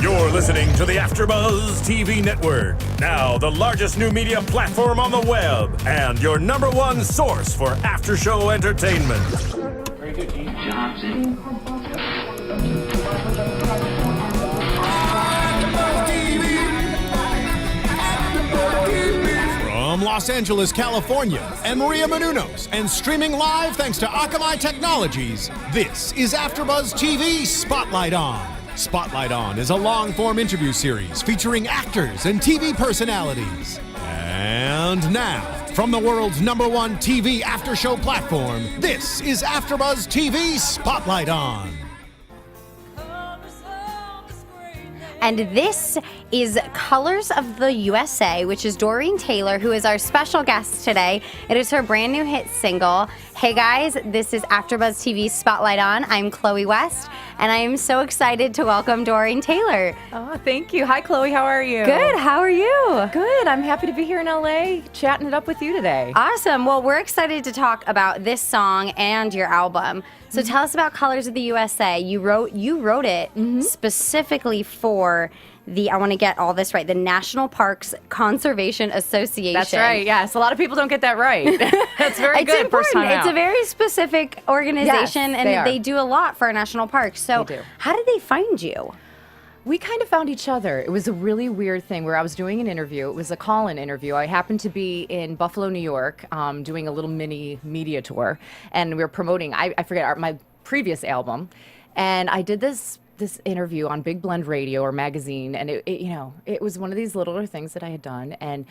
You're listening to the AfterBuzz TV network, now the largest new media platform on the web, and your number one source for after-show entertainment. Very good, Gene. Johnson. From Los Angeles, California, and Maria Menounos, and streaming live thanks to Akamai Technologies, this is AfterBuzz TV Spotlight On. Spotlight On is a long-form interview series featuring actors and TV personalities. And now, from the world's #1 TV after-show platform, this is AfterBuzz TV Spotlight On. And this is Colors of the USA, which is Doreen Taylor, who is our special guest today. It is her brand new hit single. Hey guys, this is AfterBuzz TV Spotlight On. I'm Chloe West, and I am so excited to welcome Doreen Taylor. Oh, thank you. Hi, Chloe. How are you? Good. How are you? Good. I'm happy to be here in LA, chatting it up with you today. Awesome. Well, we're excited to talk about this song and your album. So tell us about Colors of the USA. You wrote it specifically for the, I want to get all this right, the National Parks Conservation Association. That's right. Yes. A lot of people don't get that right. That's very It's good. important. First time It's out. a very specific organization, Yes, and they do a lot for our national parks. So They do. how did they find you? We kind of found each other. It was a really weird thing where I was doing an interview. It was a call-in interview. I happened to be in Buffalo, New York, doing a little mini media tour, and we were promoting, I forget, my previous album, and I did this interview on Big Blend Radio or magazine, and it was one of these littler things that I had done, and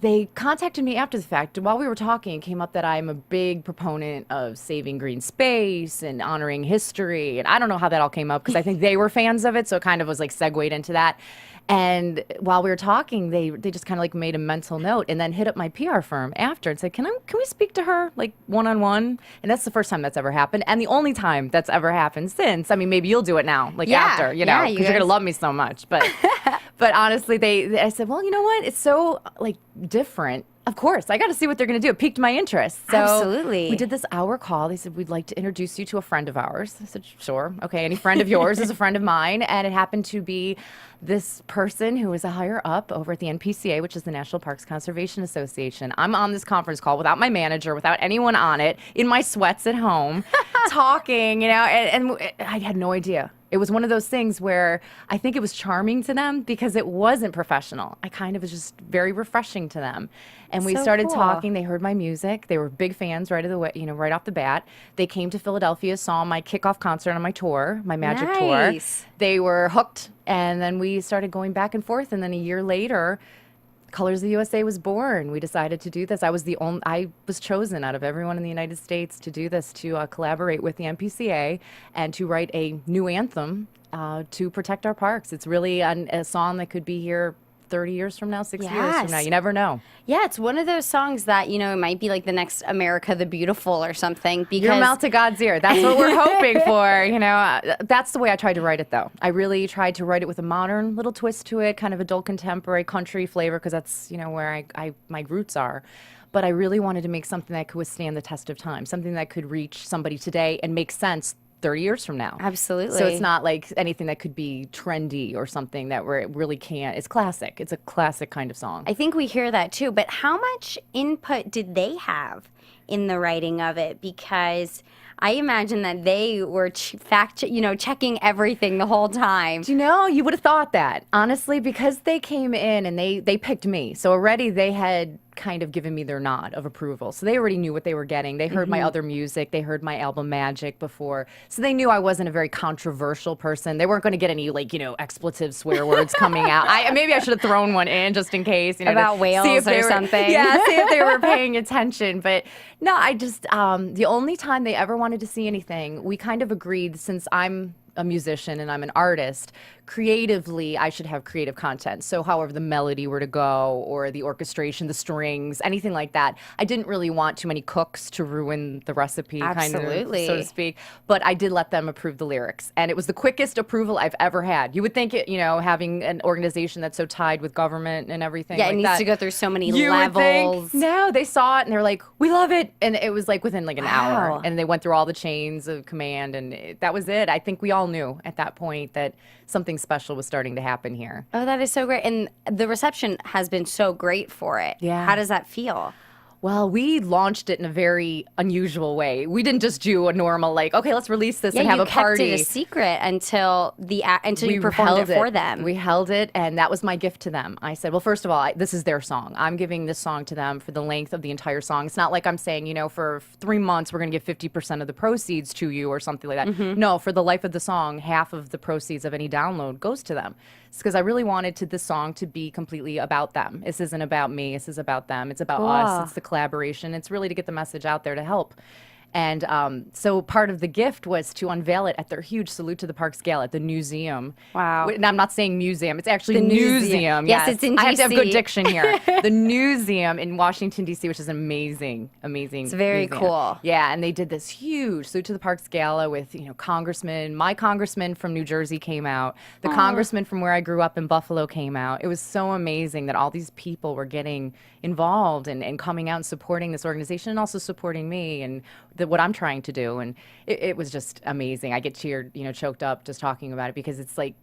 they contacted me after the fact. While we were talking, it came up that I'm a big proponent of saving green space and honoring history. And I don't know how that all came up because I think they were fans of it. So it kind of was like segued into that. And while we were talking, they just kind of like made a mental note and then hit up my PR firm after and said, can we speak to her like one-on-one? And that's the first time that's ever happened. And the only time that's ever happened since. I mean, maybe you'll do it now, like after, because yeah, you're going to love me so much. But but honestly, I said, well, you know what? It's so like different. Of course, I got to see what they're going to do. It piqued my interest. So Absolutely. we did this hour call. They said, we'd like to introduce you to a friend of ours. I said, sure. Okay, any friend of yours is a friend of mine. And it happened to be this person who is a higher up over at the NPCA, which is the National Parks Conservation Association. I'm on this conference call without my manager, without anyone on it, in my sweats at home, talking, and I had no idea. It was one of those things where I think it was charming to them because it wasn't professional. I kind of was just very refreshing to them. And we So started cool. talking. They heard my music. They were big fans right off the bat. They came to Philadelphia, saw my kickoff concert on my tour, my magic tour. Nice. They were hooked. And then we started going back and forth. And then a year later, Colors of the USA was born. We decided to do this. I was chosen out of everyone in the United States to do this, to collaborate with the NPCA and to write a new anthem to protect our parks. It's really a song that could be here 30 years from now, 60 years from now. Yes. You never know. Yeah, it's one of those songs that, it might be like the next America the Beautiful or something. Because Your mouth to God's ear. That's what we're hoping for. That's the way I tried to write it, though. I really tried to write it with a modern little twist to it, kind of adult contemporary country flavor, because that's where my roots are. But I really wanted to make something that could withstand the test of time, something that could reach somebody today and make sense 30 years from now. Absolutely. So it's not like anything that could be trendy or something that where it really can't. It's classic. It's a classic kind of song. I think we hear that too, but how much input did they have in the writing of it? Because I imagine that they were checking everything the whole time. You would have thought that, honestly, because they came in and they picked me. So already they had kind of given me their nod of approval. So they already knew what they were getting. They heard my other music. They heard my album Magic before. So they knew I wasn't a very controversial person. They weren't going to get any expletive swear words coming out. Maybe I should have thrown one in just in case. About whales or something. Yeah, see if they were paying attention. But no, I just, the only time they ever wanted to see anything, we kind of agreed, since I'm a musician and I'm an artist, creatively, I should have creative content. So however the melody were to go, or the orchestration, the strings, anything like that. I didn't really want too many cooks to ruin the recipe, Absolutely. kind of, so to speak. But I did let them approve the lyrics. And it was the quickest approval I've ever had. You would think it, having an organization that's so tied with government and everything Yeah, like it needs that, to go through so many you would levels. think, no, they saw it and they're like, we love it. And it was like within like an Wow. hour. And they went through all the chains of command, and that was it. I think we all all knew at that point that something special was starting to happen here. Oh, that is so great. And the reception has been so great for it. Yeah. How does that feel? Well, we launched it in a very unusual way. We didn't just do a normal, like, okay, let's release this and have a party. You kept it a secret until you performed it for them. We held it, and that was my gift to them. I said, well, first of all, this is their song. I'm giving this song to them for the length of the entire song. It's not like I'm saying, for 3 months, we're going to give 50% of the proceeds to you or something like that. Mm-hmm. No, for the life of the song, half of the proceeds of any download goes to them. It's because I really wanted this song to be completely about them. This isn't about me. This is about them. It's about us. It's the collaboration. It's really to get the message out there to help. And so part of the gift was to unveil it at their huge Salute to the Parks Gala at the Newseum. Wow. And I'm not saying museum. It's actually The Newseum. Yes, it's in I have to have DC. good diction here. The Newseum in Washington, D.C., which is an amazing It's very museum. cool. Yeah, and they did this huge Salute to the Parks Gala with, congressmen. My congressman from New Jersey came out. The congressman from where I grew up in Buffalo came out. It was so amazing that all these people were getting involved and coming out and supporting this organization and also supporting me and what I'm trying to do. And it was just amazing. I get cheered, choked up just talking about it because it's like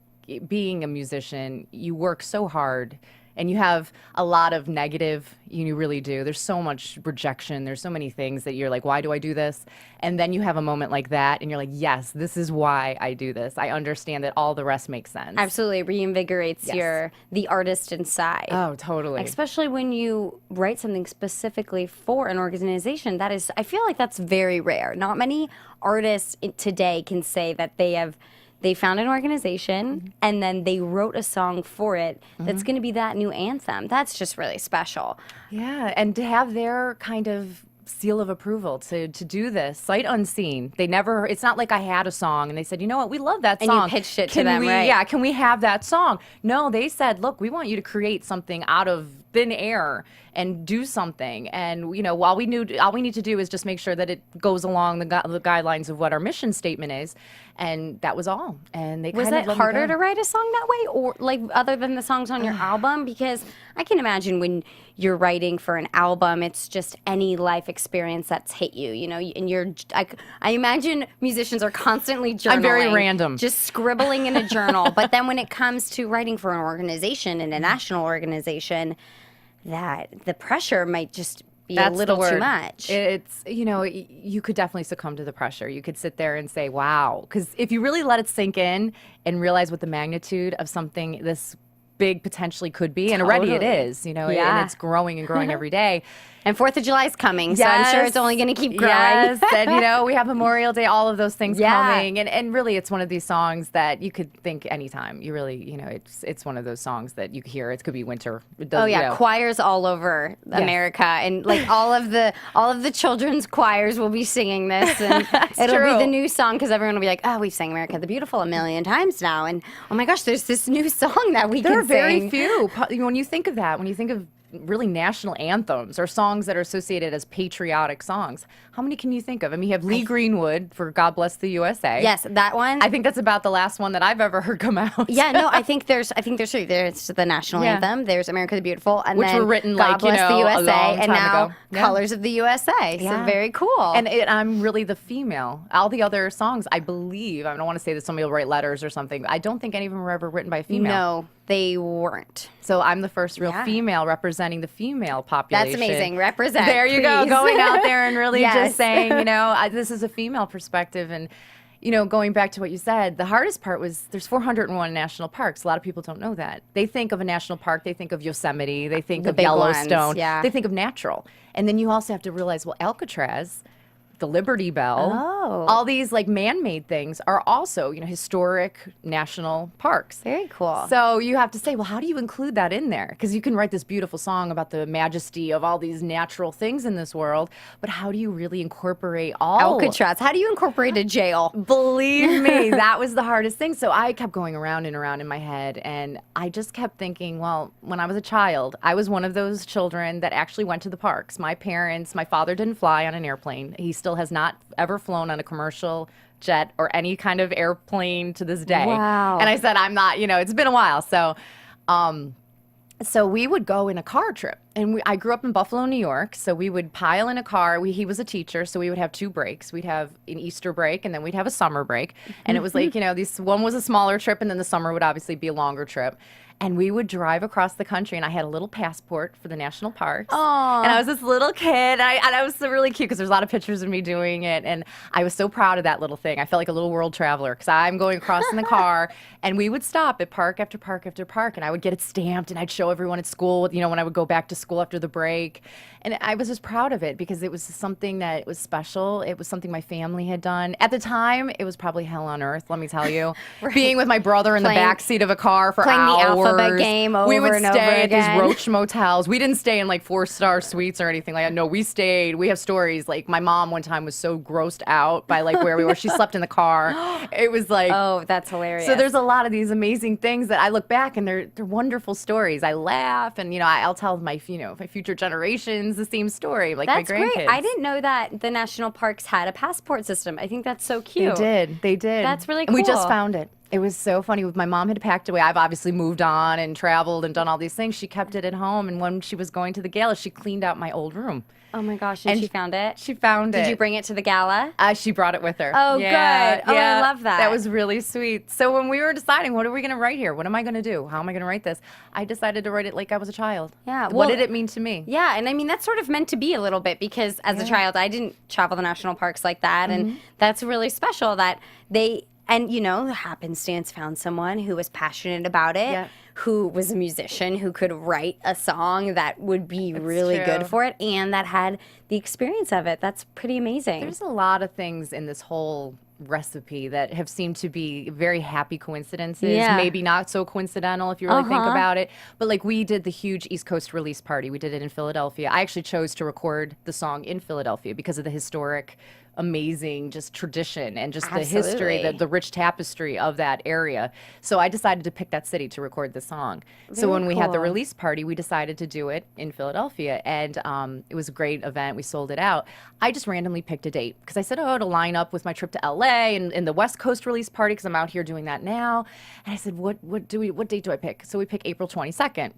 being a musician, you work so hard and you have a lot of negative, you really do. There's so much rejection. There's so many things that you're like, why do I do this? And then you have a moment like that and you're like, yes, this is why I do this. I understand that all the rest makes sense. Absolutely. It reinvigorates the artist inside. Oh, totally. Especially when you write something specifically for an organization. I feel like that's very rare. Not many artists today can say that they found an organization and then they wrote a song for it that's going to be that new anthem. That's just really special. Yeah, and to have their kind of seal of approval to do this sight unseen. It's not like I had a song and they said, you know what, we love that song. And you pitched it to them, right? Yeah, can we have that song? No, they said, look, we want you to create something out of thin air and do something. And all we need to do is just make sure that it goes along the guidelines of what our mission statement is. And that was all. And they Was kind of it let me harder go. to write a song that way, or like other than the songs on your album? Because I can imagine when you're writing for an album, it's just any life experience that's hit you, and I imagine musicians are constantly journaling. I'm very random. Just scribbling in a journal. But then when it comes to writing for an organization and a national organization, that the pressure might just be a little too much. It's, you could definitely succumb to the pressure. You could sit there and say, wow. Because if you really let it sink in and realize what the magnitude of something this big potentially could be, and already it is, and it's growing and growing every day. And 4th of July is coming, so I'm sure it's only going to keep growing. Yes, and we have Memorial Day, all of those things Yeah. coming, and really, it's one of these songs that you could think anytime. You really, it's one of those songs that you hear. It could be winter. It does, Oh yeah, choirs all over America, and like all of the children's choirs will be singing this, and it'll true. be the new song because everyone will be like, "Oh, we've sang America the Beautiful a million times now," and oh my gosh, there's this new song that we there can are very sing. few. When you think of that, when you think of really national anthems or songs that are associated as patriotic songs, how many can you think of? I mean, you have Lee Greenwood for God Bless the USA. Yes, that one. I think that's about the last one that I've ever heard come out. Yeah, no, I think there's three. There's the national anthem. There's America the Beautiful, and Which then were written, God Bless the a USA, long and time now ago. Yeah. Colors of the USA. Yeah. So very cool. And I'm really the female. All the other songs, I believe, I don't want to say that somebody will write letters or something, but I don't think any of them were ever written by a female. No, they weren't. So I'm the first real female representing the female population. That's amazing. Represent. There you go, please. going out there and really Yes. just saying, this is a female perspective. And, going back to what you said, the hardest part was there's 401 national parks. A lot of people don't know that. They think of a national park, they think of Yosemite, they think The of big ones, Yellowstone, yeah. they think of natural. And then you also have to realize, well, Alcatraz, the Liberty Bell, all these like man-made things are also, historic national parks. Very cool. So you have to say, well, how do you include that in there? Because you can write this beautiful song about the majesty of all these natural things in this world, but how do you really incorporate all? Alcatraz. How do you incorporate a jail? Believe me, that was the hardest thing. So I kept going around and around in my head, and I just kept thinking, well, when I was a child, I was one of those children that actually went to the parks. My father didn't fly on an airplane. He still has not ever flown on a commercial jet or any kind of airplane to this day. Wow. And I said, I'm not, it's been a while. So So we would go in a car trip, and I grew up in Buffalo, New York. So we would pile in a car. He was a teacher, so we would have 2 breaks. We'd have an Easter break, and then we'd have a summer break. And it was like, one was a smaller trip, and then the summer would obviously be a longer trip. And we would drive across the country, and I had a little passport for the national parks. Aww. And I was this little kid, and I was so really cute because there's a lot of pictures of me doing it, and I was so proud of that little thing. I felt like a little world traveler because I'm going across in the car, and we would stop at park after park after park, and I would get it stamped, and I'd show everyone at school, when I would go back to school after the break. And I was just proud of it because it was something that was special. It was something my family had done. At the time, it was probably hell on earth, let me tell you. Right. Being with my brother in the backseat of a car for playing hours. the alphabet game over we would and over stay at these again. roach motels. We didn't stay in like 4-star suites or anything like that. No, we stayed. We have stories. Like my mom one time was so grossed out by like where we were. She slept in the car. It was like, Oh, that's hilarious. so there's a lot of these amazing things that I look back and they're wonderful stories. I laugh and I'll tell my my future generations the same story, like That's my grandkids. great. I didn't know that the national parks had a passport system. I think that's so cute. They did. That's really And we just cool. found it. It was so funny. My mom had packed away. I've obviously moved on and traveled and done all these things. She kept it at home, and when she was going to the gala, she cleaned out my old room. Oh my gosh, and she found it? She found it. Did you bring it to the gala? She brought it with her. Oh, good. Oh, I love that. That was really sweet. So when we were deciding, what are we going to write here? What am I going to do? How am I going to write this? I decided to write it like I was a child. Yeah, What well- did it mean to me? Yeah, and I mean, that's sort of meant to be a little bit because as a child, I didn't travel the national parks like that. And that's really special that they, and the happenstance found someone who was passionate about it, Yeah. who was a musician, who could write a song that would be really true. good for it, and that had the experience of it. That's pretty amazing. There's a lot of things in this whole recipe that have seemed to be very happy coincidences, Yeah. maybe not so coincidental if you really think about it. But like we did the huge East Coast release party. We did it in Philadelphia. I actually chose to record the song in Philadelphia because of the historic, amazing just tradition and just the history, Absolutely. the rich tapestry of that area. So I decided to pick that city to record the song. So Very when we had the cool. release party, we decided to do it in Philadelphia, and it was a great event. We sold it out. I just randomly picked a date because I said, oh, it'll line up with my trip to LA and the West Coast release party because I'm out here doing that now. And I said, what date do I pick? So we pick April 22nd.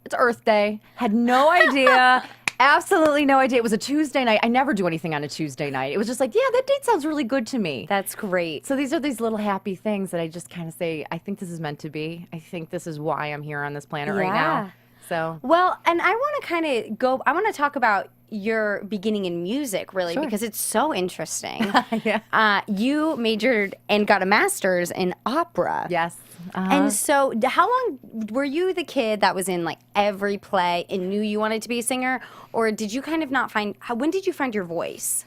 It's Earth Day. Had no idea. Absolutely no idea. It was a Tuesday night. I never do anything on a Tuesday night. It was just like, yeah, that date sounds really good to me. That's great. So these are these little happy things that I just kind of say, I think this is meant to be. I think this is why I'm here on this planet right Yeah. now. So Well, and I want to kind of I want to talk about your beginning in music, really, Sure. because it's so interesting. Yeah. You majored and got a master's in opera. yes. And so, how long were you the kid that was in like every play and knew you wanted to be a singer, or did you kind of not find? When did you find your voice?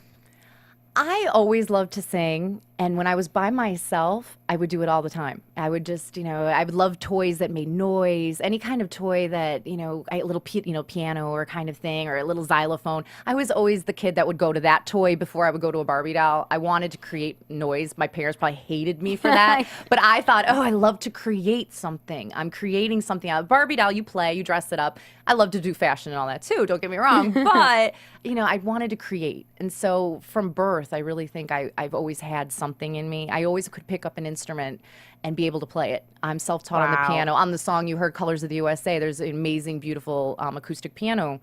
I always loved to sing, and when I was by myself, I would do it all the time. I would just, I would love toys that made noise, any kind of toy that, a little, piano or kind of thing, or a little xylophone. I was always the kid that would go to that toy before I would go to a Barbie doll. I wanted to create noise. My parents probably hated me for that, but I thought, oh, I love to create something. I'm creating something out of Barbie doll. You play, you dress it up. I love to do fashion and all that too. Don't get me wrong, but I wanted to create, and so from birth, I really think I've always had something in me. I always could pick up an instrument and be able to play it. I'm self-taught on the Wow. piano. On the song you heard, Colors of the USA, there's an amazing, beautiful acoustic piano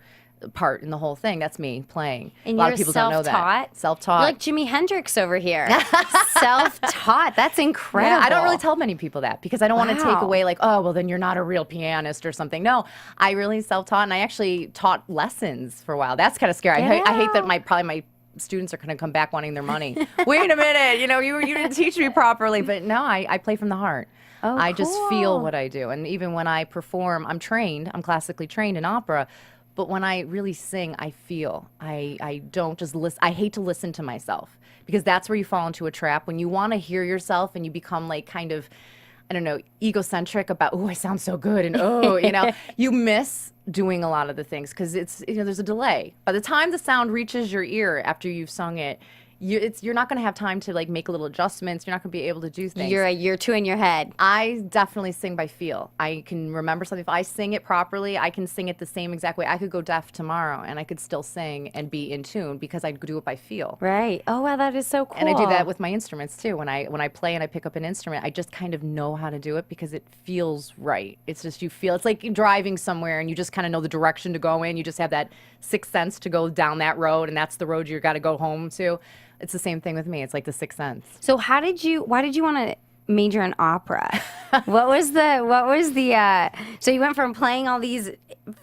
part in the whole thing. That's me playing. And a lot you're of people don't know that. self-taught? Self-taught. You're like Jimi Hendrix over here. Self-taught. That's incredible. Yeah, I don't really tell many people that because I don't want to take Wow. away like, oh, well, then you're not a real pianist or something. No, I really self-taught, and I actually taught lessons for a while. That's kind of scary. I hate that my students are going to come back wanting their money. Wait a minute, you didn't teach me properly. But no, I play from the heart. Oh, I just feel cool. what I do. And even when I perform, I'm classically trained in opera. But when I really sing, I feel. I don't just listen. I hate to listen to myself because that's where you fall into a trap. When you want to hear yourself and you become like kind of, I don't know, egocentric about, oh, I sound so good. And you miss doing a lot of the things because it's, there's a delay. By the time the sound reaches your ear after you've sung it, you're not going to have time to like make little adjustments. You're not going to be able to do things. You're too in your head. I definitely sing by feel. I can remember something. If I sing it properly, I can sing it the same exact way. I could go deaf tomorrow and I could still sing and be in tune because I do it by feel. Right. Oh wow, that is so cool. And I do that with my instruments too. When I play and I pick up an instrument, I just kind of know how to do it because it feels right. It's just you feel. It's like driving somewhere and you just kind of know the direction to go in. You just have that sixth sense to go down that road, and that's the road you got to go home to. It's the same thing with me. It's like the sixth sense. So why did you want to major in opera? what was the so you went from playing all these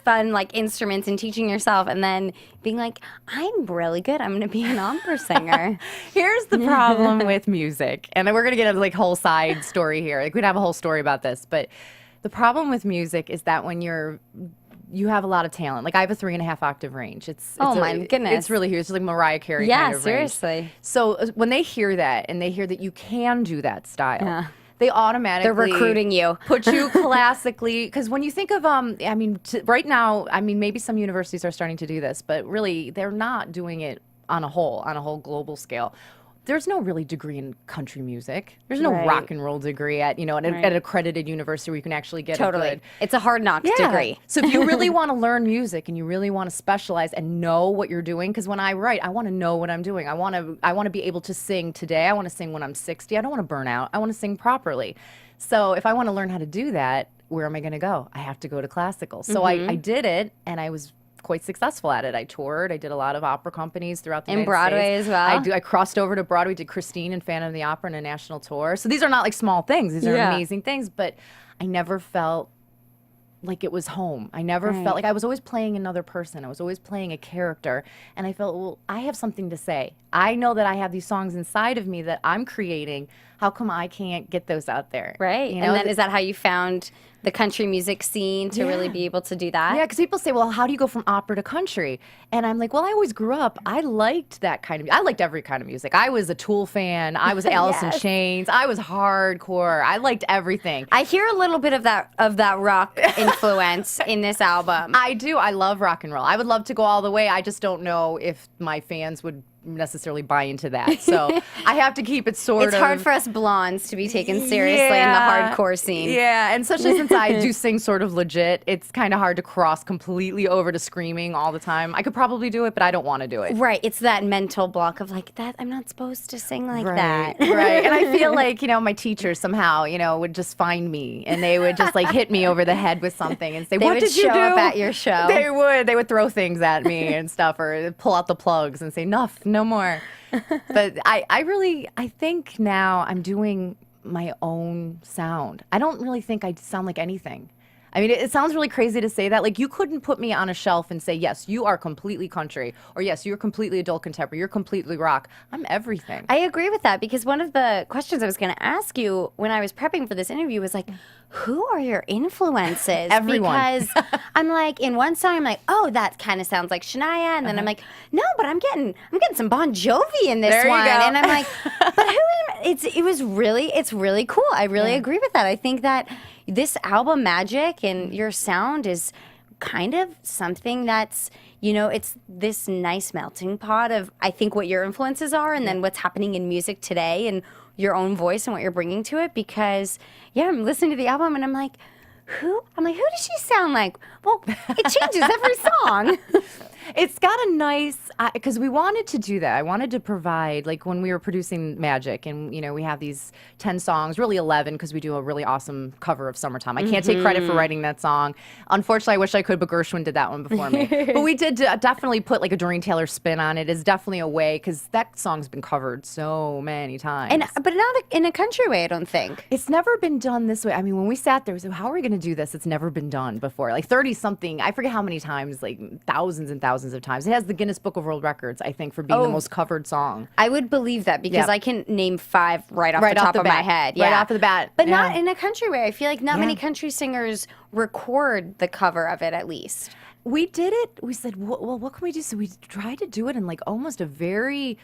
fun like instruments and teaching yourself and then being like, I'm really good, I'm gonna be an opera singer. Here's the problem with music, and we're gonna get into like whole side story here. Like we'd have a whole story about this, but the problem with music is that when you have a lot of talent. Like I have a 3.5 octave range. My goodness. It's really huge. It's like Mariah Carey Yeah, kind of range. seriously. So when they hear that and they hear that you can do that style, they automatically They're recruiting you. put you classically. Because when you think of right now, maybe some universities are starting to do this, but really they're not doing it on a whole global scale. There's no really degree in country music. There's no rock and roll degree at an accredited university where you can actually get a good. It's a hard knocks degree. So if you really want to learn music and you really want to specialize and know what you're doing, because when I write, I want to know what I'm doing. I want to be able to sing today. I want to sing when I'm 60. I don't want to burn out. I want to sing properly. So if I want to learn how to do that, where am I going to go? I have to go to classical. So I did it, and I was quite successful at it. I toured. I did a lot of opera companies throughout the United Broadway States. as well? I crossed over to Broadway, did Christine and Phantom of the Opera in a national tour. So these are not like small things. These are amazing things, but I never felt like it was home. I never felt like I was always playing another person. I was always playing a character. And I felt, well, I have something to say. I know that I have these songs inside of me that I'm creating. How come I can't get those out there? Right. You know? And then is that how you found the country music scene to really be able to do that? Yeah, because people say, well, how do you go from opera to country? And I'm like, well, I always grew up. I liked that kind of I liked every kind of music. I was a Tool fan. I was Alice in Chains. I was hardcore. I liked everything. I hear a little bit of that rock influence in this album. I do. I love rock and roll. I would love to go all the way. I just don't know if my fans would necessarily buy into that. So I have to keep it sort of. It's hard for us blondes to be taken seriously in the hardcore scene. Yeah, and especially since I do sing sort of legit, it's kind of hard to cross completely over to screaming all the time. I could probably do it, but I don't want to do it. Right. It's that mental block of like, that I'm not supposed to sing like that. Right. And I feel like, my teachers somehow, would just find me and they would just like hit me over the head with something and say, what did you do? They would show up at your show. They would. They would throw things at me and stuff or pull out the plugs and say, no more. But I think now I'm doing my own sound. I don't really think I sound like anything. I mean, it sounds really crazy to say that. Like, you couldn't put me on a shelf and say, yes, you are completely country, or yes, you're completely adult contemporary, you're completely rock. I'm everything. I agree with that, because one of the questions I was going to ask you when I was prepping for this interview was like, who are your influences? Everyone. Because I'm like, in one song, I'm like, oh, that kind of sounds like Shania, and then I'm like, no, but I'm getting some Bon Jovi in this there one, you go. and I'm like, but it's really cool. I really agree with that. I think that this album Magic and your sound is kind of something that's, it's this nice melting pot of, I think, what your influences are and then what's happening in music today and your own voice and what you're bringing to it. Because, I'm listening to the album and I'm like, who does she sound like? Well, it changes every song. It's got a nice, because we wanted to do that. I wanted to provide, like when we were producing Magic, and we have these 10 songs, really 11, because we do a really awesome cover of Summertime. I can't take credit for writing that song. Unfortunately, I wish I could, but Gershwin did that one before me. But we did definitely put like a Doreen Taylor spin on it. It's definitely a way, because that song's been covered so many times. But not in a country way, I don't think. It's never been done this way. I mean, when we sat there, we said, how are we going to do this? It's never been done before. Like 30-something, I forget how many times, like thousands and thousands of times. It has the Guinness Book of World Records, I think, for being the most covered song. I would believe that, because I can name 5 right off the top of my head. Right off the bat. But not in a country way. I feel like not many country singers record the cover of it, at least. We did it. We said, well, what can we do? So we tried to do it in like almost a very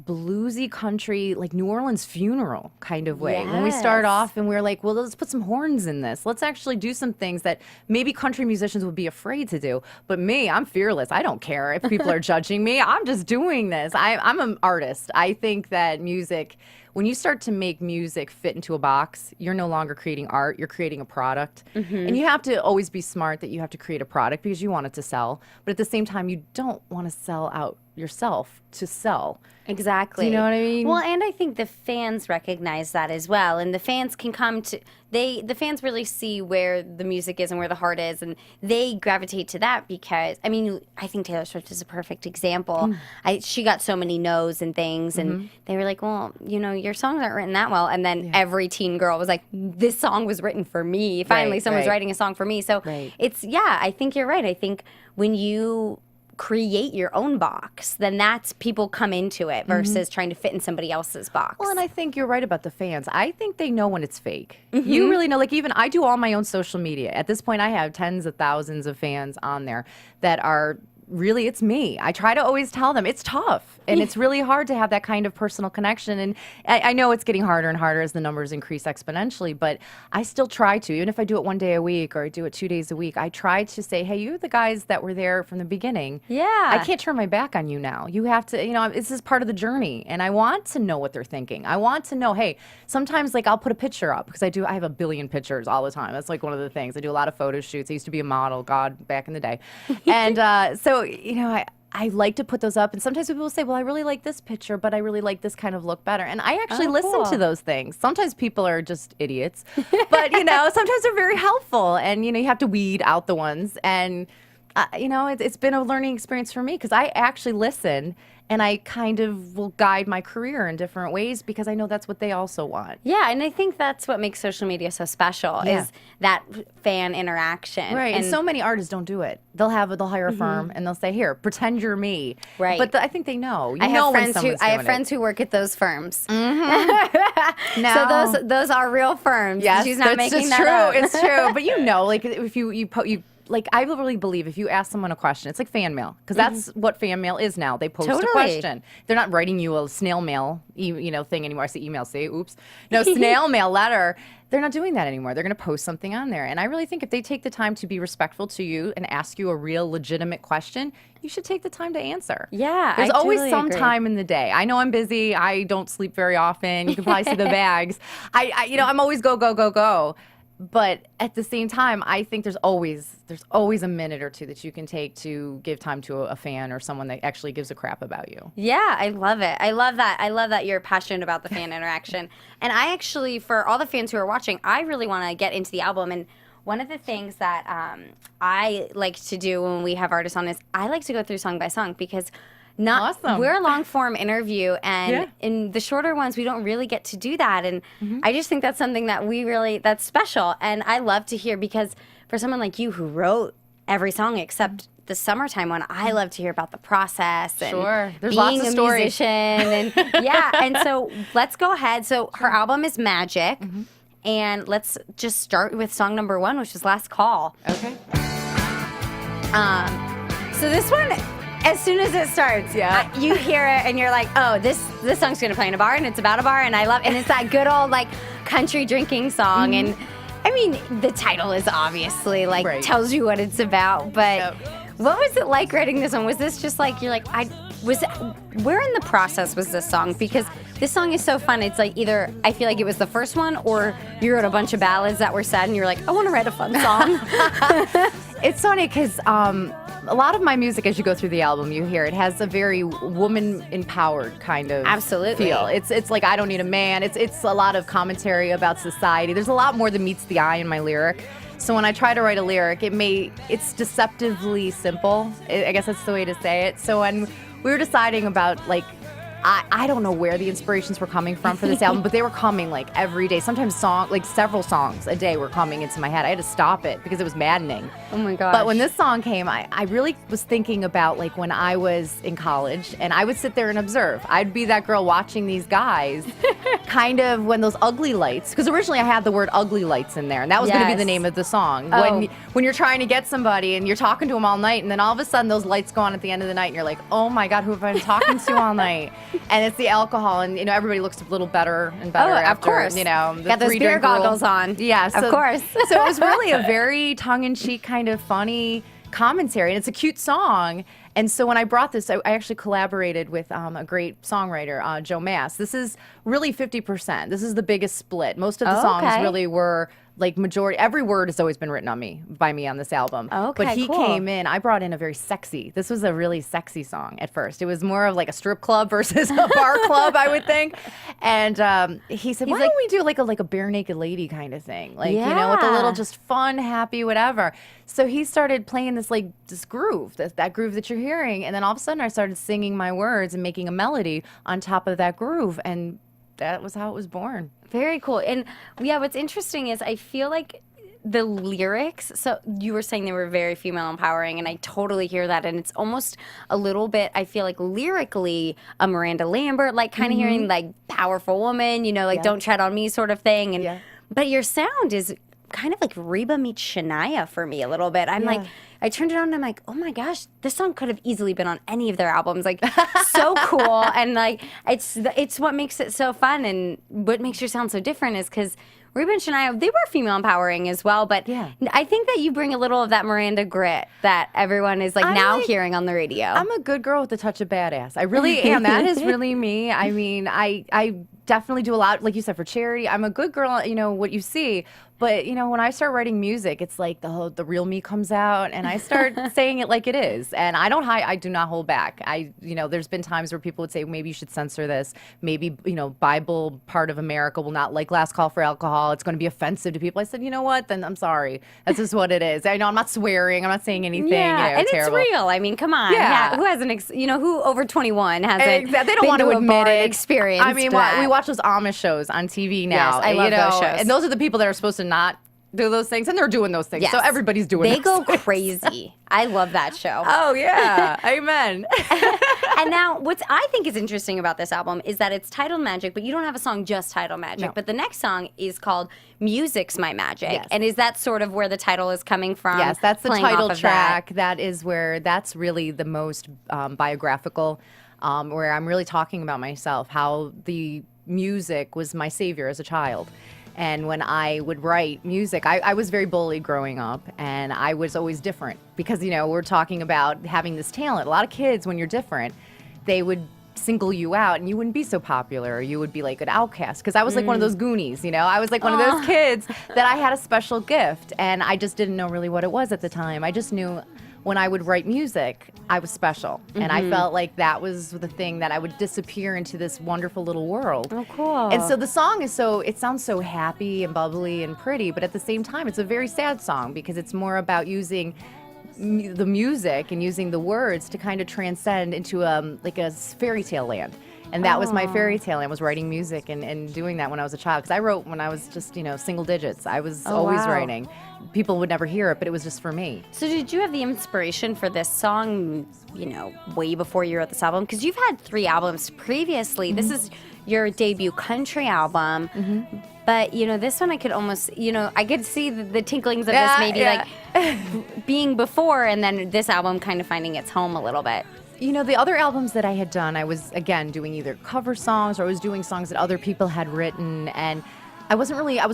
bluesy country, like New Orleans funeral kind of way. When we start off and we're like, well, let's put some horns in this. Let's actually do some things that maybe country musicians would be afraid to do. But me, I'm fearless. I don't care if people are judging me. I'm just doing this. I'm an artist. I think that music, when you start to make music fit into a box, you're no longer creating art, you're creating a product. And you have to always be smart that you have to create a product because you want it to sell. But at the same time, you don't want to sell out yourself to sell. Exactly. Do you know what I mean? Well, and I think the fans recognize that as well. And the fans can come to, the fans really see where the music is and where the heart is. And they gravitate to that because, I mean, I think Taylor Swift is a perfect example. She got so many no's and things. And they were like, well, you know, your songs aren't written that well. And then every teen girl was like, this song was written for me. Finally, someone's writing a song for me. So it's, I think you're right. I think when you create your own box, then that's people come into it versus trying to fit in somebody else's box. Well, and I think you're right about the fans. I think they know when it's fake. You really know. Like, even I do all my own social media. At this point, I have tens of thousands of fans on there that are really, it's me. I try to always tell them it's tough and it's really hard to have that kind of personal connection. And I know it's getting harder and harder as the numbers increase exponentially, but I still try to, even if I do it 1 day a week or I do it 2 days a week, I try to say, hey, you're the guys that were there from the beginning. I can't turn my back on you now. You have to, you know, this is part of the journey. And I want to know what they're thinking. I want to know, hey, sometimes like I'll put a picture up because I have a billion pictures all the time. That's like one of the things. I do a lot of photo shoots. I used to be a model, God, back in the day. And so, you know, I like to put those up, and sometimes people will say, well, I really like this picture, but I really like this kind of look better. And I actually listen to those things. Sometimes people are just idiots, but, you know, sometimes they're very helpful, and, you know, you have to weed out the ones. And, you know, it's been a learning experience for me because I actually listen, and I kind of will guide my career in different ways because I know that's what they also want. Yeah, and I think that's what makes social media so special is that fan interaction. Right, and so many artists don't do it. They'll hire a firm and they'll say, "Here, pretend you're me." Right, but I think they know. I have friends who work at those firms. No. So those are real firms. Yes, she's not making that true. up. It's true. But you know, like if you like, I really believe if you ask someone a question, it's like fan mail, because that's what fan mail is now. They post a question. They're not writing you a snail mail, thing anymore. I say email, oops. No, snail mail letter. They're not doing that anymore. They're going to post something on there. And I really think if they take the time to be respectful to you and ask you a real legitimate question, you should take the time to answer. Yeah, There's always totally some agree. time in the day. I know I'm busy. I don't sleep very often. You can probably see the bags. I'm always go. But at the same time, I think there's always a minute or two that you can take to give time to a fan or someone that actually gives a crap about you. Yeah, I love it. I love that you're passionate about the fan interaction. And I actually, for all the fans who are watching, I really want to get into the album. And one of the things that I like to do when we have artists on is I like to go through song by song because Awesome. we're a long form interview, and in the shorter ones we don't really get to do that, and I just think that's something that that's special, and I love to hear, because for someone like you who wrote every song except the summertime one, I love to hear about the process and There's being lots of a stories. musician, and and so let's go ahead. So her album is Magic, and let's just start with song number 1, which is Last Call. Okay. So this one, as soon as it starts, you hear it and you're like, oh, this song's gonna play in a bar, and it's about a bar, and I love it. And it's that good old like country drinking song. And I mean, the title is obviously like tells you what it's about, but what was it like writing this one? Was this just like, you're like, where in the process was this song? Because this song is so fun. It's like either I feel like it was the first one, or you wrote a bunch of ballads that were sad and you're like, I want to write a fun song. It's funny because a lot of my music, as you go through the album, you hear it has a very woman-empowered kind of feel. It's like, I don't need a man. It's a lot of commentary about society. There's a lot more than meets the eye in my lyric. So when I try to write a lyric, it's deceptively simple. I guess that's the way to say it. So when we were deciding about, like, I don't know where the inspirations were coming from for this album, but they were coming like every day. Sometimes several songs a day were coming into my head. I had to stop it because it was maddening. Oh my gosh. But when this song came, I really was thinking about like when I was in college, and I would sit there and observe. I'd be that girl watching these guys kind of when those ugly lights, because originally I had the word ugly lights in there, and that was going to be the Yes. name of the song. Oh. When you're trying to get somebody and you're talking to them all night, and then all of a sudden those lights go on at the end of the night, and you're like, oh my God, who have I been talking to all night? And it's the alcohol, and everybody looks a little better and better Oh, of after, course. the Got those 3 beer drink rule. goggles on. Yeah, Of course. So it was really a very tongue-in-cheek kind of funny commentary, and it's a cute song. And so when I brought this, I actually collaborated with a great songwriter, Joe Mass. This is really 50%. This is the biggest split. Most of the songs okay. really were like majority. Every word has always been written by me on this album. Okay, but he cool. came in. I brought in a very sexy. This was a really sexy song at first. It was more of like a strip club versus a bar club, I would think. And he said, "Why don't we do like a bare naked lady kind of thing? Like with a little Yeah. just fun, happy, whatever." So he started playing this groove, that groove that you're hearing, and then all of a sudden I started singing my words and making a melody on top of that groove, and that was how it was born. Very cool. And yeah, what's interesting is I feel like the lyrics, so you were saying they were very female empowering, and I totally hear that. And it's almost a little bit, I feel like lyrically, a Miranda Lambert, like kind of hearing like powerful woman, like don't tread on me sort of thing. And but your sound is kind of like Reba meets Shania for me a little bit. I'm like, I turned it on and I'm like, oh my gosh, this song could have easily been on any of their albums. Like, so cool. And like, it's what makes it so fun, and what makes your sound so different is because Reba and Shania, they were female empowering as well, but I think that you bring a little of that Miranda grit that everyone is now hearing on the radio. I'm a good girl with a touch of badass. I really am. That is really me. I mean, I definitely do a lot, like you said, for charity. I'm a good girl, what you see. But, when I start writing music, it's like the real me comes out, and I start saying it like it is. And I don't hide. I do not hold back. There's been times where people would say, maybe you should censor this. Maybe, Bible part of America will not like Last Call for Alcohol. It's going to be offensive to people. I said, you know what? Then I'm sorry. That's just what it is. I know I'm not swearing. I'm not saying anything. And terrible. It's real. I mean, come on. Yeah. Who hasn't, who over 21 hasn't They don't want to admit it. Experience. I mean, we watch those Amish shows on TV now. Yes, I love those shows. And those are the people that are supposed to not do those things, and they're doing those things. Yes. So everybody's doing They those go things. crazy. I love that show. Oh, yeah. Amen. And now, what I think is interesting about this album is that it's titled Magic, but you don't have a song just titled Magic. No. But the next song is called Music's My Magic. Yes. And is that sort of where the title is coming from? Yes, that's the Playing title off of track. That's really the most biographical, where I'm really talking about myself, how the music was my savior as a child. And when I would write music, I was very bullied growing up, and I was always different because, we're talking about having this talent. A lot of kids, when you're different, they would single you out and you wouldn't be so popular. You would be like an outcast because I was like one of those Goonies, I was like one of those kids that I had a special gift, and I just didn't know really what it was at the time. I just knew when I would write music, I was special. And I felt like that was the thing that I would disappear into this wonderful little world. Oh, cool. And so the song is it sounds so happy and bubbly and pretty, but at the same time, it's a very sad song because it's more about using the music and using the words to kind of transcend into like a fairy tale land. And that was my fairy tale. I was writing music and doing that when I was a child. Because I wrote when I was just, single digits. I was always writing. People would never hear it, but it was just for me. So did you have the inspiration for this song, way before you wrote this album? Because you've had 3 albums previously. This is your debut country album. But, this one I could almost, I could see the tinklings of this maybe like being before, and then this album kind of finding its home a little bit. The other albums that I had done, I was, again, doing either cover songs or I was doing songs that other people had written. And I was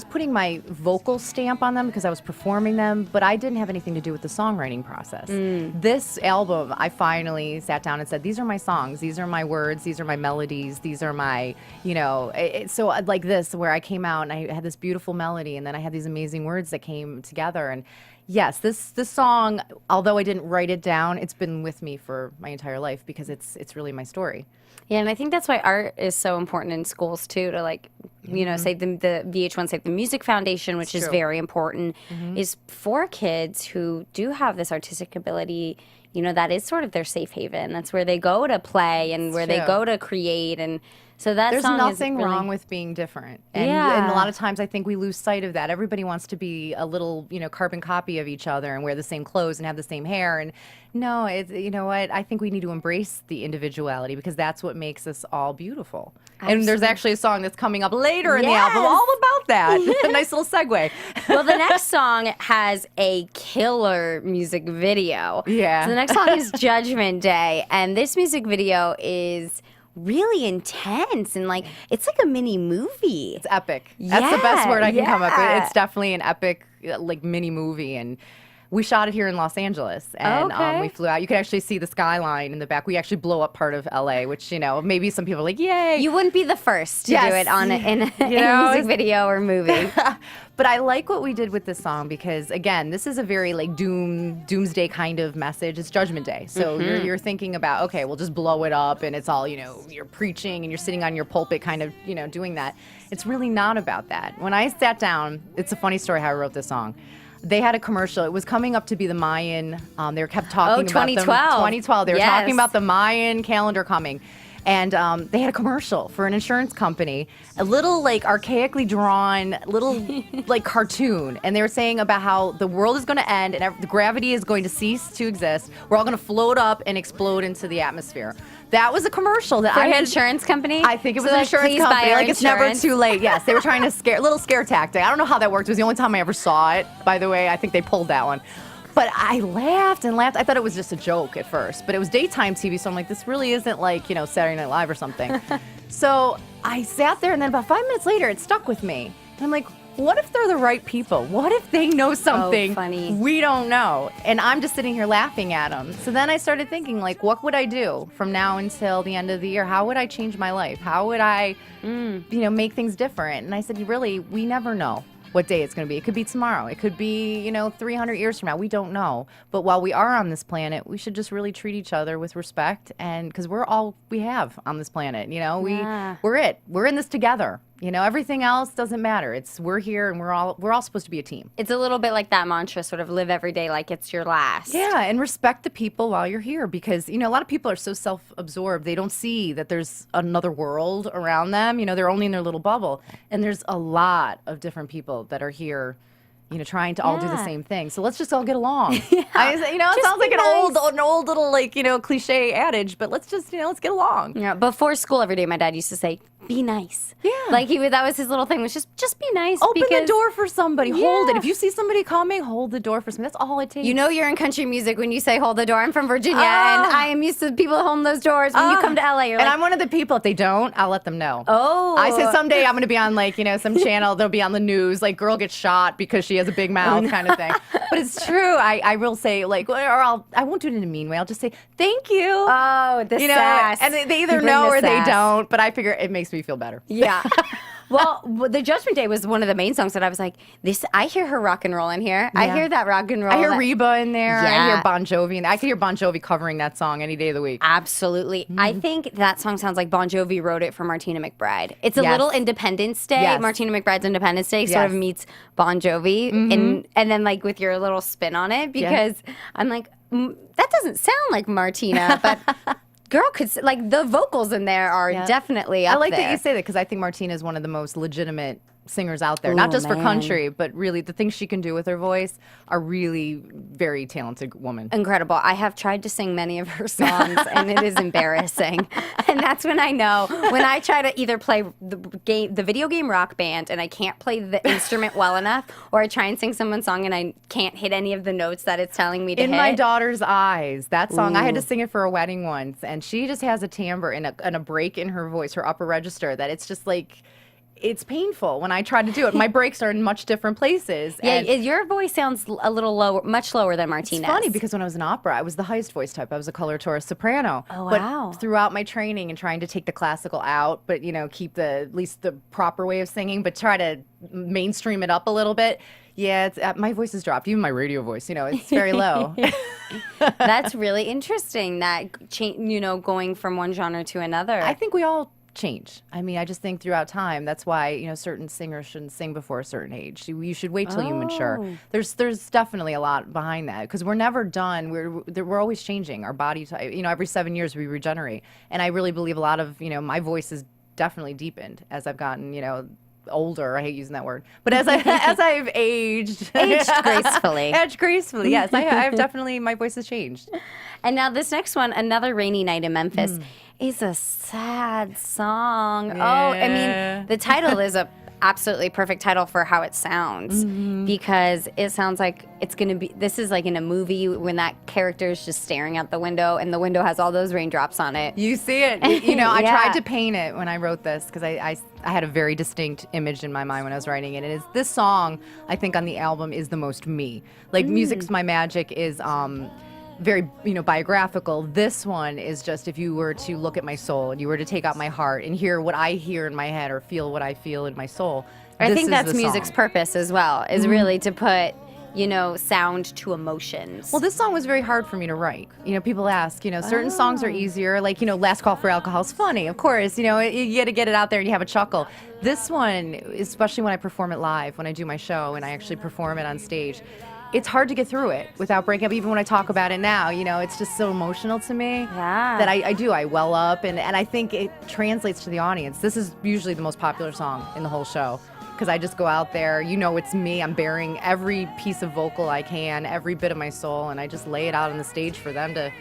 putting my vocal stamp on them because I was performing them, but I didn't have anything to do with the songwriting process. This album, I finally sat down and said, these are my songs, these are my words, these are my melodies, these are my, so like this, where I came out and I had this beautiful melody and then I had these amazing words that came together. And yes, this song, although I didn't write it down, it's been with me for my entire life because it's really my story. Yeah, and I think that's why art is so important in schools too, to say the VH1 Save the Music Foundation, which is very important, is for kids who do have this artistic ability, that is sort of their safe haven. That's where they go to play and where they go to create. And So that There's song nothing is really... wrong with being different. And a lot of times I think we lose sight of that. Everybody wants to be a little, carbon copy of each other and wear the same clothes and have the same hair. And no, you know what? I think we need to embrace the individuality because that's what makes us all beautiful. Absolutely. And there's actually a song that's coming up later in the album all about that. A nice little segue. Well, the next song has a killer music video. Yeah. So the next song is Judgment Day. And this music video is really intense and it's like a mini movie. It's epic. That's the best word I can come up with. Yeah. It's definitely an epic mini movie, and we shot it here in Los Angeles, and we flew out. You can actually see the skyline in the back. We actually blow up part of LA, which maybe some people are like, yay. You wouldn't be the first to do it in a music video or movie. But I like what we did with this song because, again, this is a very doomsday kind of message. It's Judgment Day. So you're thinking about, okay, we'll just blow it up and it's all, you're preaching and you're sitting on your pulpit kind of, doing that. It's really not about that. When I sat down, it's a funny story how I wrote this song. They had a commercial. It was coming up to be the Mayan. They kept talking about 2012. 2012. They were Yes. talking about the Mayan calendar coming. And they had a commercial for an insurance company, a little archaically drawn little cartoon. And they were saying about how the world is going to end and the gravity is going to cease to exist. We're all going to float up and explode into the atmosphere. That was a commercial that For I an had. insurance company? I think it was an insurance please buy company. our It's never insurance. too late. Yes, they were trying to little scare tactic. I don't know how that worked. It was the only time I ever saw it, by the way. I think they pulled that one. But I laughed and laughed. I thought it was just a joke at first, but it was daytime TV, so I'm like, this really isn't Saturday Night Live or something. So I sat there, and then about 5 minutes later, it stuck with me. And I'm like, what if they're the right people? What if they know something funny. we don't know? And I'm just sitting here laughing at them. So then I started thinking, what would I do from now until the end of the year? How would I change my life? How would I, make things different? And I said, we never know what day it's going to be. It could be tomorrow. It could be, 300 years from now. We don't know. But while we are on this planet, we should just really treat each other with respect, and because we're all we have on this planet. We're in this together. Everything else doesn't matter. We're here, and we're all supposed to be a team. It's a little bit like that mantra, sort of live every day like it's your last. Yeah, and respect the people while you're here, because a lot of people are so self-absorbed. They don't see that there's another world around them. They're only in their little bubble, and there's a lot of different people that are here, trying to all do the same thing. So let's just all get along. It sounds like an old little cliche adage, but let's just let's get along. Yeah, before school every day, my dad used to say, "Be nice." Yeah, that was his little thing, was just be nice. Open because the door for somebody. Yeah. Hold it. If you see somebody coming, hold the door for somebody. That's all it takes. You're in country music when you say hold the door. I'm from Virginia, and I am used to people holding those doors. When you come to LA, you're and like, I'm one of the people, if they don't, I'll let them know. Oh. I said someday I'm going to be on some channel. They'll be on the news, girl gets shot because she has a big mouth kind of thing. But it's true. I will say I won't do it in a mean way. I'll just say, thank you. Oh, the sass. And they either You bring know the or they sass. don't, but I figure it makes me feel better. Yeah. Well, the Judgment Day was one of the main songs that I was like, I hear her rock and roll in here. I hear that rock and roll. I hear Reba in there. I Yeah. hear Bon Jovi in there. I could hear Bon Jovi covering that song any day of the week. Absolutely. I think that song sounds like Bon Jovi wrote it for Martina McBride. It's a Yes. little Independence Day. Yes. Martina McBride's Independence Day sort of Yes. meets Bon Jovi, and then with your little spin on it, because I'm like, that doesn't sound like Martina, but girl could the vocals in there are definitely up I like there. that you say that because I think Martina is one of the most legitimate singers out there, not Ooh, just for man. country, but really the things she can do with her voice are really very talented woman. Incredible. I have tried to sing many of her songs, and it is embarrassing. And that's when I know, when I try to either play the video game Rock Band, and I can't play the instrument well enough, or I try and sing someone's song and I can't hit any of the notes that it's telling me to In hit. My Daughter's Eyes, that song, I had to Ooh. sing it for a wedding once, and she just has a timbre and a break in her voice, her upper register, that it's just it's painful when I try to do it. My breaks are in much different places. Yeah, and your voice sounds a little lower, much lower than Martina's. it's funny because when I was in opera, I was the highest voice type. I was a coloratura soprano. Oh, wow. But throughout my training and trying to take the classical out, but keep at least the proper way of singing, but try to mainstream it up a little bit. Yeah, my voice has dropped. Even my radio voice, it's very low. That's really interesting. That going from one genre to another. I think we all change. I mean, I just think throughout time, that's why, certain singers shouldn't sing before a certain age. You should wait till you mature. There's definitely a lot behind that because we're never done. We're always changing. Our body type, every 7 years we regenerate. And I really believe a lot of, my voice is definitely deepened as I've gotten, older. I hate using that word, but as I've aged gracefully. Aged gracefully, yes. I've definitely, my voice has changed. And now this next one, Another Rainy Night in Memphis, is a sad song. Yeah. Oh, I mean, the title is a absolutely perfect title for how it sounds, because it sounds like it's going to be, this is like in a movie when that character is just staring out the window and the window has all those raindrops on it. You see it. I tried to paint it when I wrote this because I had a very distinct image in my mind when I was writing it. And this song, I think on the album, is the most me. Like Music's My Magic is very, biographical. This one is just, if you were to look at my soul and you were to take out my heart and hear what I hear in my head or feel what I feel in my soul. I think that's music's purpose as well, is really to put, sound to emotions. Well, this song was very hard for me to write. People ask, certain songs are easier, like, Last Call for Alcohol is funny, of course, you got to get it out there and you have a chuckle. This one, especially when I perform it live, when I do my show and I actually perform it on stage, it's hard to get through it without breaking up. Even when I talk about it now, it's just so emotional to me that I well up, and I think it translates to the audience. This is usually the most popular song in the whole show because I just go out there, it's me. I'm bearing every piece of vocal I can, every bit of my soul, and I just lay it out on the stage for them to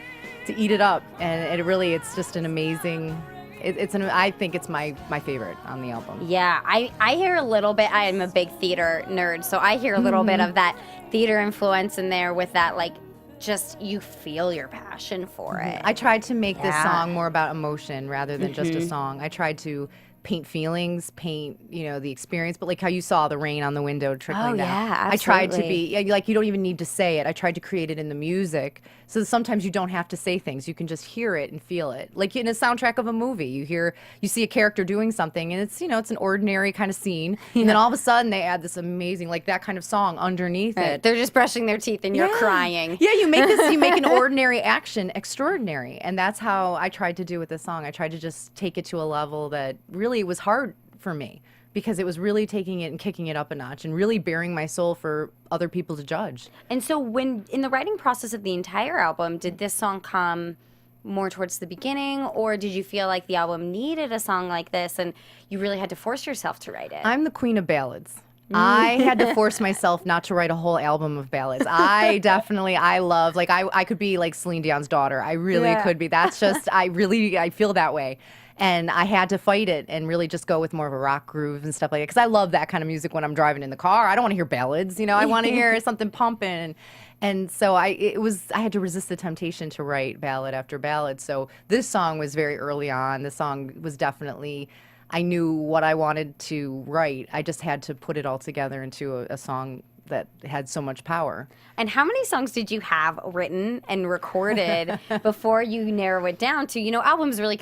eat it up. And it's just an amazing. I think it's my favorite on the album. Yeah, I hear a little bit. I am a big theater nerd, so I hear a little bit of that theater influence in there with that, like, just you feel your passion for it. I tried to make this song more about emotion rather than just a song. I tried to paint feelings, paint, the experience, but like how you saw the rain on the window trickling down. Yeah, absolutely. I tried to be, like, you don't even need to say it. I tried to create it in the music. So sometimes you don't have to say things. You can just hear it and feel it. Like in a soundtrack of a movie, you see a character doing something and it's, it's an ordinary kind of scene. And then all of a sudden they add this amazing, like that kind of song underneath it. They're just brushing their teeth and you're crying. Yeah, you make an ordinary action extraordinary. And that's how I tried to do with this song. I tried to just take it to a level that really was hard for me because it was really taking it and kicking it up a notch and really bearing my soul for other people to judge. And so when in the writing process of the entire album, did this song come more towards the beginning, or did you feel like the album needed a song like this and you really had to force yourself to write it? I'm the queen of ballads. I had to force myself not to write a whole album of ballads. I love, like, I could be like Celine Dion's daughter. I really could be. That's just, I feel that way. And I had to fight it and really just go with more of a rock groove and stuff like that. Because I love that kind of music when I'm driving in the car. I don't want to hear ballads, I want to hear something pumping. And so I had to resist the temptation to write ballad after ballad. So this song was very early on. This song was definitely, I knew what I wanted to write. I just had to put it all together into a song that had so much power. And how many songs did you have written and recorded before you narrow it down to, albums really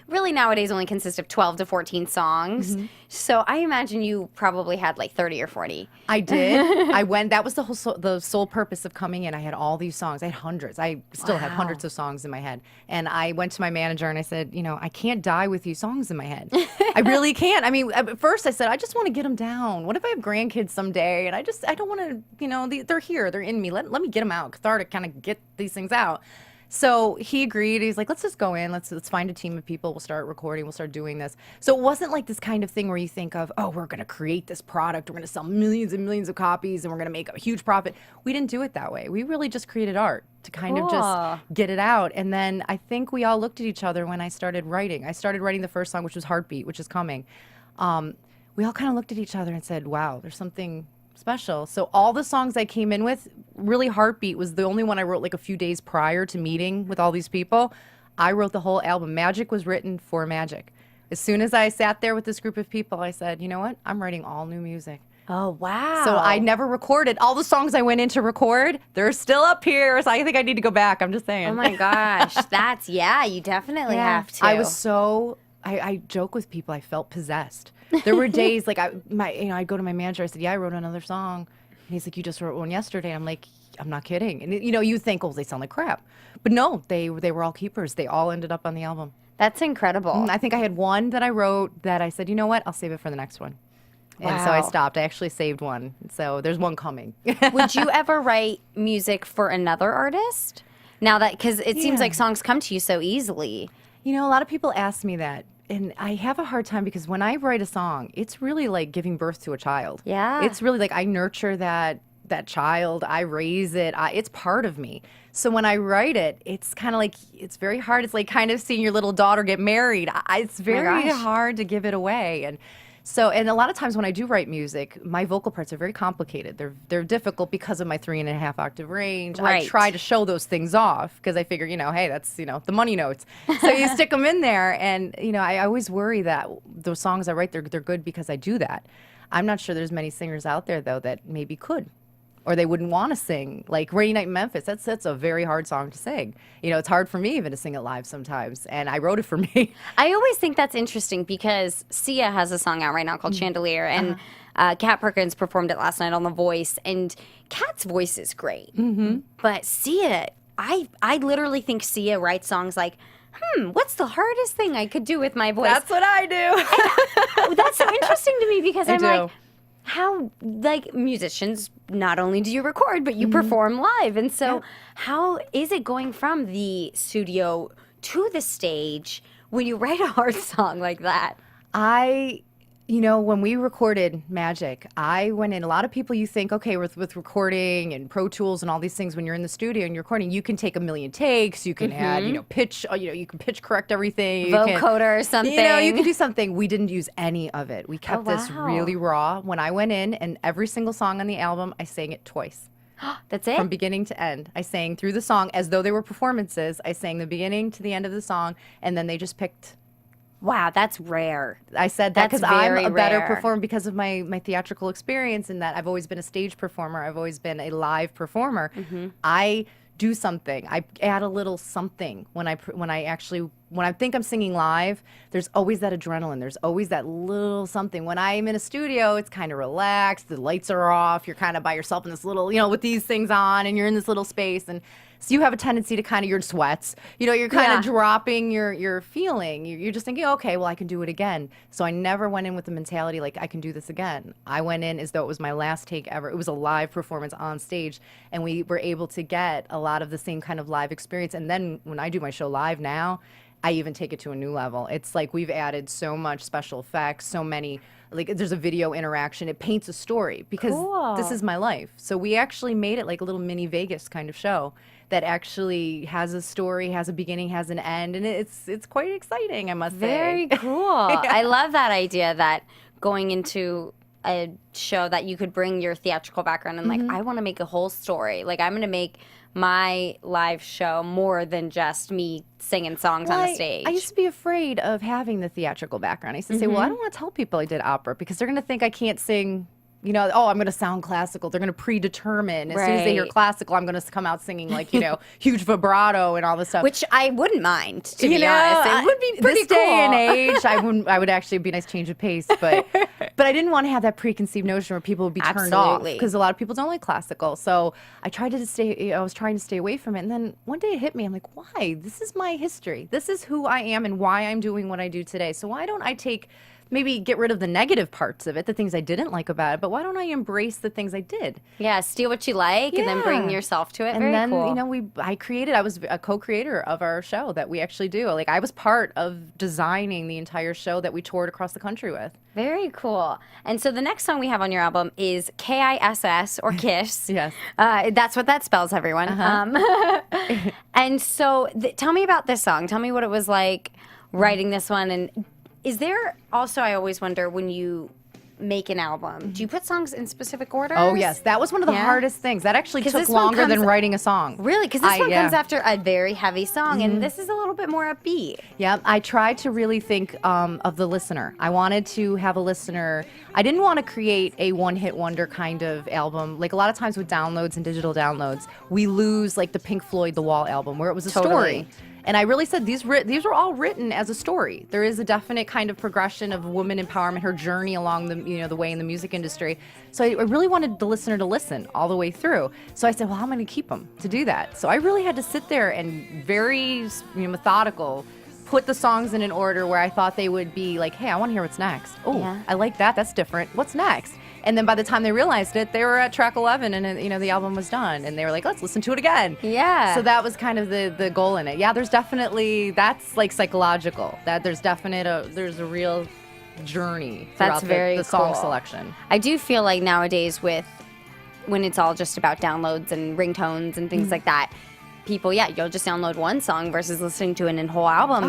really nowadays only consist of 12 to 14 songs. So I imagine you probably had like 30 or 40. I did. That was the sole purpose of coming in. I had all these songs. I had hundreds. I still have hundreds of songs in my head. And I went to my manager and I said, I can't die with these songs in my head. I really can't. I mean, at first I said, I just want to get them down. What if I have grandkids someday? And I don't want to, they're here. They're in me. Let me get them out. Cathartic, kind of get these things out. So he agreed. He's like, let's just go in. Let's find a team of people. We'll start recording. We'll start doing this. So it wasn't like this kind of thing where you think of, oh, we're going to create this product. We're going to sell millions and millions of copies and we're going to make a huge profit. We didn't do it that way. We really just created art to kind of just get it out. And then I think we all looked at each other when I started writing. I started writing the first song, which was Heartbeat, which is coming. We all kind of looked at each other and said, wow, there's something special. So all the songs I came in with, really Heartbeat was the only one I wrote like a few days prior to meeting with all these people. I wrote the whole album. Magic was written for Magic. As soon as I sat there with this group of people, I said, you know what? I'm writing all new music. Oh, wow. So I never recorded. All the songs I went in to record, they're still up here. So I think I need to go back. I'm just saying. Oh my gosh. You definitely have to. I was so, I joke with people, I felt possessed. There were days like I go to my manager. I said, "Yeah, I wrote another song." And he's like, "You just wrote one yesterday." I'm like, "I'm not kidding." And you think, "Oh, they sound like crap," but no, they were all keepers. They all ended up on the album. That's incredible. I think I had one that I wrote that I said, "You know what? I'll save it for the next one." Wow. And so I stopped. I actually saved one. So there's one coming. Would you ever write music for another artist? Now that, because it seems like songs come to you so easily. A lot of people ask me that. And I have a hard time because when I write a song, it's really like giving birth to a child. Yeah. It's really like I nurture that child, I raise it, it's part of me. So when I write it, it's kind of like, it's very hard. It's like kind of seeing your little daughter get married. It's very gosh. hard to give it away. And so, and a lot of times when I do write music, my vocal parts are very complicated. They're difficult because of my 3.5 octave range. Right. I try to show those things off because I figure, hey, that's, the money notes. So you stick them in there. And, I always worry that those songs I write, they're good because I do that. I'm not sure there's many singers out there, though, that maybe could. Or they wouldn't want to sing. Like Rainy Night in Memphis, that's a very hard song to sing. It's hard for me even to sing it live sometimes. And I wrote it for me. I always think that's interesting because Sia has a song out right now called Chandelier, and Kat Perkins performed it last night on The Voice, and Kat's voice is great. But Sia, I literally think Sia writes songs like, what's the hardest thing I could do with my voice? That's what I do. And that's so interesting to me because I'm do. like, how, like, musicians, not only do you record, but you perform live. And so how is it going from the studio to the stage when you write a hard song like that? When we recorded Magic, I went in. A lot of people, you think, okay, with recording and Pro Tools and all these things, when you're in the studio and you're recording, you can take a million takes. You can add, pitch. You can pitch correct everything. Vocoder or something. You can do something. We didn't use any of it. We kept this wow. really raw. When I went in, and every single song on the album, I sang it twice. That's it? From beginning to end. I sang through the song as though they were performances. I sang the beginning to the end of the song, and then they just picked. Wow, that's rare. I said that That's because I'm very a better rare. performer because of my theatrical experience, and that I've always been a stage performer. I've always been a live performer. I do something. I add a little something when I think I'm singing live. There's always that adrenaline. There's always that little something. When I'm in a studio, it's kind of relaxed. The lights are off. You're kind of by yourself in this little, with these things on, and you're in this little space, and so you have a tendency to kind of, you're in sweats. You're kind of dropping your feeling. You're just thinking, okay, well, I can do it again. So I never went in with the mentality like, I can do this again. I went in as though it was my last take ever. It was a live performance on stage, and we were able to get a lot of the same kind of live experience. And then when I do my show live now, I even take it to a new level. It's like we've added so much special effects, so many, like there's a video interaction. It paints a story because this is my life. So we actually made it like a little mini Vegas kind of show that actually has a story, has a beginning, has an end, and it's quite exciting, I must say. Very cool. I love that idea that going into a show that you could bring your theatrical background and like, I want to make a whole story. Like, I'm going to make my live show more than just me singing songs on the stage. I used to be afraid of having the theatrical background. I used to say, well, I don't want to tell people I did opera because they're going to think I can't sing. I'm going to sound classical. They're going to predetermine. As soon as they hear classical, I'm going to come out singing like, huge vibrato and all this stuff. Which I wouldn't mind, to be honest. It would be pretty this cool. day and age, I would actually be a nice change of pace. But I didn't want to have that preconceived notion where people would be turned off because a lot of people don't like classical. So I tried to stay. I was trying to stay away from it. And then one day it hit me. I'm like, why? This is my history. This is who I am and why I'm doing what I do today. So why don't I maybe get rid of the negative parts of it, the things I didn't like about it, but why don't I embrace the things I did? Yeah, steal what you like and then bring yourself to it. And Very then, cool. I was a co-creator of our show that we actually do. Like, I was part of designing the entire show that we toured across the country with. Very cool. And so the next song we have on your album is KISS or KISS. Yes. That's what that spells, everyone. And so tell me about this song. Tell me what it was like writing this one. And is there also, I always wonder, when you make an album, do you put songs in specific order? Oh, yes. That was one of the hardest things. That actually took longer than writing a song. Really? Because this one comes after a very heavy song, and this is a little bit more upbeat. Yeah, I tried to really think of the listener. I wanted to have a listener. I didn't want to create a one-hit wonder kind of album. Like a lot of times with downloads and digital downloads, we lose like the Pink Floyd The Wall album, where it was a story. And I really said these were all written as a story. There is a definite kind of progression of woman empowerment, her journey along the way in the music industry. So I really wanted the listener to listen all the way through. So I said, well, how am I going to keep them to do that? So I really had to sit there and very methodical, put the songs in an order where I thought they would be like, hey, I want to hear what's next. Oh, I like that. That's different. What's next? And then by the time they realized it, they were at track 11 and, the album was done. And they were like, let's listen to it again. Yeah. So that was kind of the goal in it. Yeah, there's definitely, that's like psychological. That there's a real journey throughout the song cool. selection. I do feel like nowadays when it's all just about downloads and ringtones and things like that, people, you'll just download one song versus listening to a whole album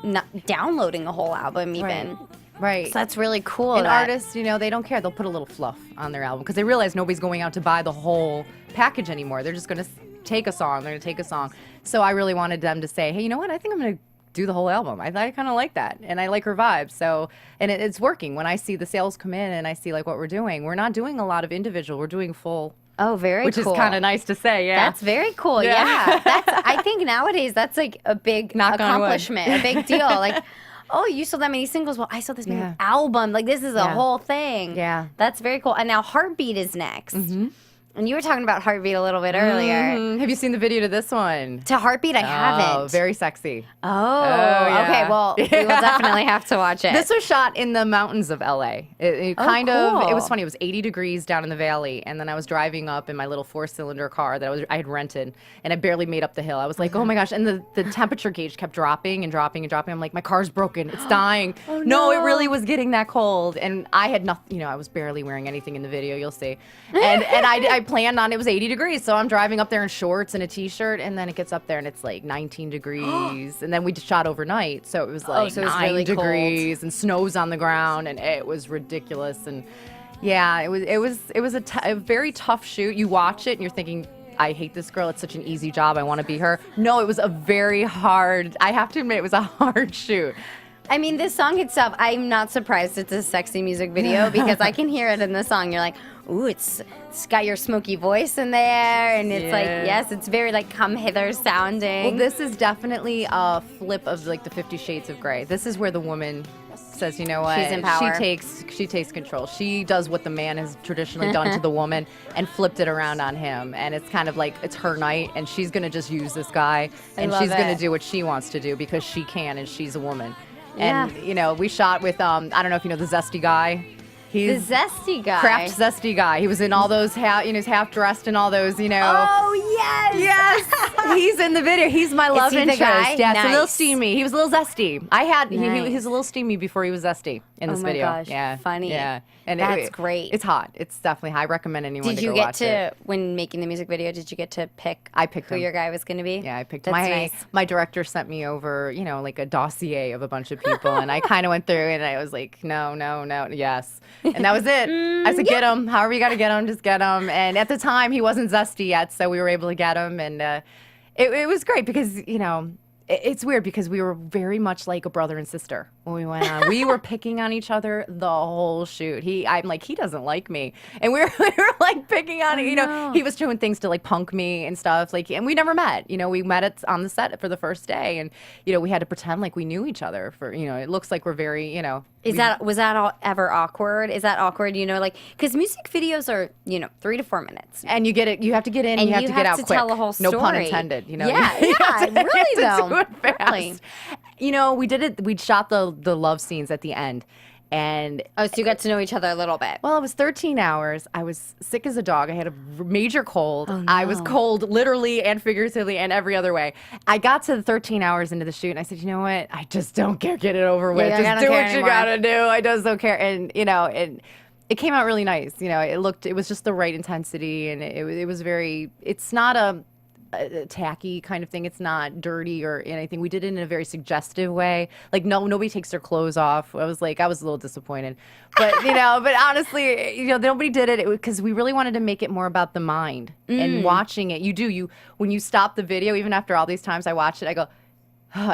not downloading a whole album even. Right. So that's really cool. And artists, they don't care. They'll put a little fluff on their album because they realize nobody's going out to buy the whole package anymore. They're just going to take a song. They're going to take a song. So I really wanted them to say, hey, you know what? I think I'm going to do the whole album. I kind of like that. And I like her vibe. So, and it's working. When I see the sales come in and I see like what we're doing, we're not doing a lot of individual. We're doing full. Oh, very which cool. Which is kind of nice to say, yeah. That's very cool, yeah. I think nowadays that's like a big accomplishment, a big deal. Like, oh, you sold that many singles. Well, I sold this many album. Like, this is a whole thing. Yeah. That's very cool. And now Heartbeat is next. Mm-hmm. And you were talking about Heartbeat a little bit earlier. Mm-hmm. Have you seen the video to this one? To Heartbeat, I haven't. Oh, very sexy. Oh, yeah. Okay. Well, we will definitely have to watch it. This was shot in the mountains of LA. It kind of, it was funny. It was 80 degrees down in the valley. And then I was driving up in my little 4-cylinder car that I had rented. And I barely made up the hill. I was like, oh my gosh. And the temperature gauge kept dropping and dropping and dropping. I'm like, my car's broken. It's dying. No, it really was getting that cold. And I had nothing, I was barely wearing anything in the video. You'll see. And I planned on it was 80 degrees, so I'm driving up there in shorts and a t-shirt, and then it gets up there and it's like 19 degrees, and then we shot overnight, so it was like 9 really degrees cold. And snow's on the ground, and it was ridiculous. And yeah, it was a very tough shoot. You watch it and you're thinking, I hate this girl. It's such an easy job. I want to be her. No, it was a very hard. I have to admit, it was a hard shoot. I mean, this song itself, I'm not surprised it's a sexy music video because I can hear it in the song. You're like, ooh, it's got your smoky voice in there. And it's like, yes, it's very like come hither sounding. Well, this is definitely a flip of like the 50 Shades of Grey. This is where the woman says, you know what? She's in power. She takes control. She does what the man has traditionally done to the woman and flipped it around on him. And it's kind of like it's her night and she's going to just use this guy. And she's going to do what she wants to do because she can and she's a woman. Yeah. And, we shot with, I don't know if you know the Zesty guy. He's the Zesty guy. Kraft Zesty guy. He was in all those, he's half dressed in all those, Oh, yes. Yes. He's in the video. He's my love interest. The guy? Yeah, nice. It's a little steamy. He was a little zesty. He was a little steamy before he was zesty in this video. Oh, my gosh. Yeah. Funny. Yeah. And that's great. It's hot. It's definitely hot. I recommend anyone to go watch it. Did you get to, when making the music video, did you get to pick I picked who him. your guy was going to be? Yeah, I picked That's nice. My director sent me over, like a dossier of a bunch of people. And I kind of went through and I was like, no, yes. And that was it. I said, get him. However you got to get him, just get him. And at the time, he wasn't zesty yet, so we were able to get him. And it was great because, it's weird because we were very much like a brother and sister when we went on. We were picking on each other the whole shoot. I'm like, he doesn't like me. And we were like picking on it. He was doing things to like punk me and stuff. And we never met. We met on the set for the first day. And, we had to pretend like we knew each other for, it looks like we're very, Was that ever awkward? Is that awkward? Because music videos are 3 to 4 minutes, and you have to get in, and you have to get out quick. Tell a whole story. No pun intended. Yeah, really though. Really. We did it. We shot the love scenes at the end, and so you got to know each other a little bit. Well, it was 13 hours. I was sick as a dog. I had a major cold. Oh, no. I was cold, literally and figuratively, and every other way. I got to the 13 hours into the shoot, and I said, you know what? I just don't care. Get it over with. Just do what you gotta do. I just don't care. And and it came out really nice. It was just the right intensity, and it was very. It's not a tacky kind of thing. It's not dirty or anything. We did it in a very suggestive way. Like nobody takes their clothes off. I was a little disappointed, but but honestly, nobody did it because we really wanted to make it more about the mind and watching it. When you stop the video, even after all these times I watched it, I go,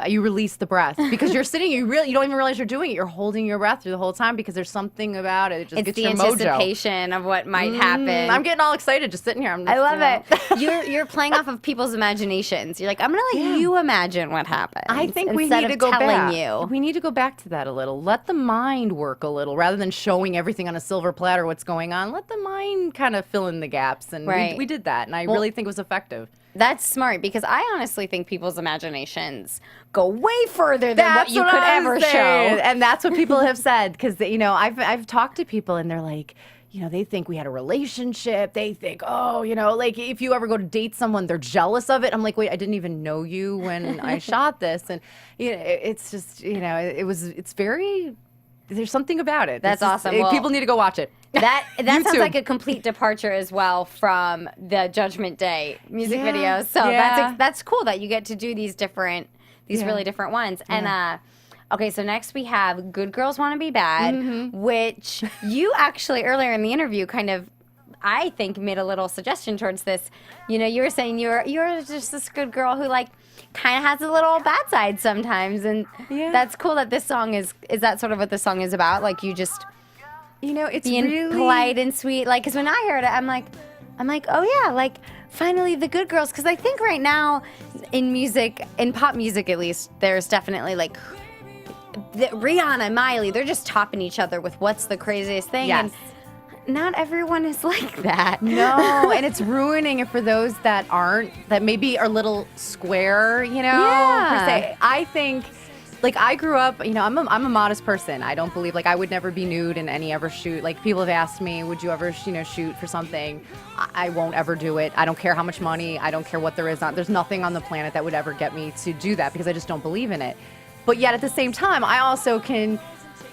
you release the breath because you're sitting, you don't even realize you're doing it. You're holding your breath through the whole time because there's something about it. It just gets your mojo. It's the anticipation of what might happen. I'm getting all excited just sitting here. I love it. You're playing off of people's imaginations. You're like, I'm gonna let you imagine what happens. I think we need to go back. We need to go back to that a little. Let the mind work a little rather than showing everything on a silver platter what's going on. Let the mind kind of fill in the gaps, and we did that, and I really think it was effective. That's smart because I honestly think people's imaginations go way further than what you could ever show. And that's what people have said because, I've talked to people and they're like, they think we had a relationship. They think, oh, like if you ever go to date someone, they're jealous of it. I'm like, wait, I didn't even know you when I shot this. And, it's just, it's very, there's something about it. That's awesome. Well, people need to go watch it. That sounds YouTube. like a complete departure as well from the Judgment Day music Yeah, videos. So yeah. that's cool that you get to do these really different ones. And okay, so next we have Good Girls Want to Be Bad, which you actually earlier in the interview kind of, I think, made a little suggestion towards this. You were saying you're just this good girl who like kind of has a little bad side sometimes, and that's cool that this song is that sort of what this song is about? Like you just it's being really polite and sweet. Like, because when I heard it, I'm like, oh yeah, like finally the good girls. Because I think right now in music, in pop music at least, there's definitely like Rihanna, Miley, they're just topping each other with what's the craziest thing. Yes. And not everyone is like that. No, and it's ruining it for those that aren't, that maybe are a little square, per se. I think, like, I grew up, I'm a modest person. I don't believe, like, I would never be nude in any ever shoot. Like, people have asked me, would you ever, shoot for something? I won't ever do it. I don't care how much money. I don't care what there is on. There's nothing on the planet that would ever get me to do that because I just don't believe in it. But yet at the same time, I also can,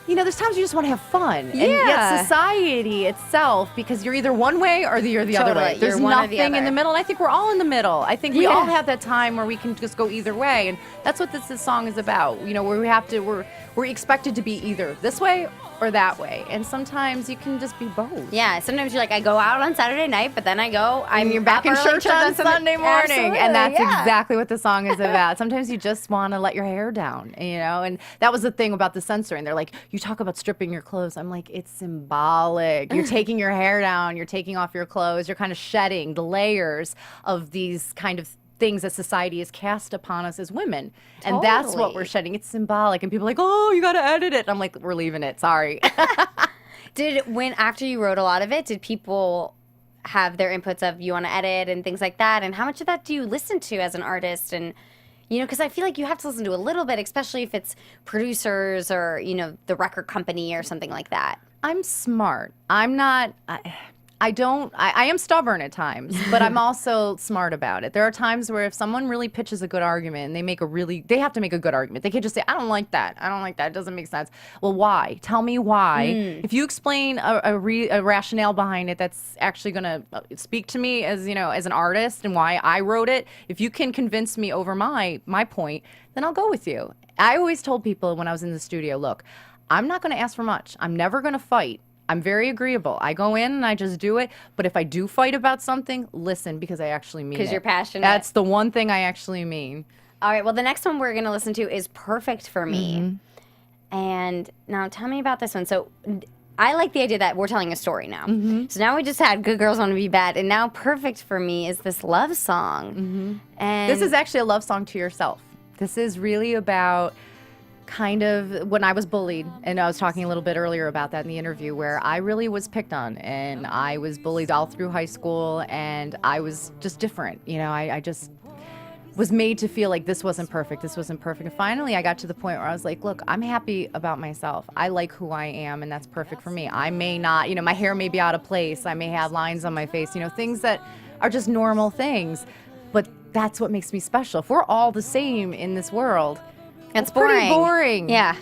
there's times you just want to have fun. And yet society itself, because you're either one way or you're the other way. There's nothing in the middle. And I think we're all in the middle. I think we all have that time where we can just go either way. And that's what this song is about. Where we're expected to be either this way or that way. And sometimes you can just be both. Yeah, sometimes you're like, I go out on Saturday night, but then you're back in up early church on Sunday morning. Absolutely, And that's exactly what the song is about. Sometimes you just want to let your hair down, and that was the thing about the censoring. They're like, you talk about stripping your clothes. I'm like, it's symbolic. You're taking your hair down, you're taking off your clothes, you're kind of shedding the layers of these kind of things that society has cast upon us as women. And that's what we're shedding. It's symbolic. And people are like, oh, you got to edit it. I'm like, we're leaving it. Sorry. After you wrote a lot of it, did people have their inputs of you want to edit and things like that? And how much of that do you listen to as an artist? And, because I feel like you have to listen to a little bit, especially if it's producers or, the record company or something like that. I'm smart. I'm not... I am stubborn at times, but I'm also smart about it. There are times where if someone really pitches a good argument and they have to make a good argument. They can't just say, I don't like that. It doesn't make sense. Well, why? Tell me why. If you explain a rationale behind it that's actually going to speak to me as an artist and why I wrote it, if you can convince me over my point, then I'll go with you. I always told people when I was in the studio, look, I'm not going to ask for much. I'm never going to fight. I'm very agreeable. I go in and I just do it. But if I do fight about something, listen, because I actually mean it. Because you're passionate. That's the one thing I actually mean. All right. Well, the next one we're going to listen to is Perfect for Me. And now tell me about this one. So I like the idea that we're telling a story now. So now we just had Good Girls Want to Be Bad. And now Perfect for Me is this love song. And this is actually a love song to yourself. This is really about... kind of when I was bullied, and I was talking a little bit earlier about that in the interview, where I really was picked on and I was bullied all through high school and I was just different. I just was made to feel like this wasn't perfect. And finally I got to the point where I was like, look, I'm happy about myself. I like who I am and that's perfect for me. I may not, my hair may be out of place. I may have lines on my face, things that are just normal things, but that's what makes me special. If we're all the same in this world, it's pretty boring. Yeah.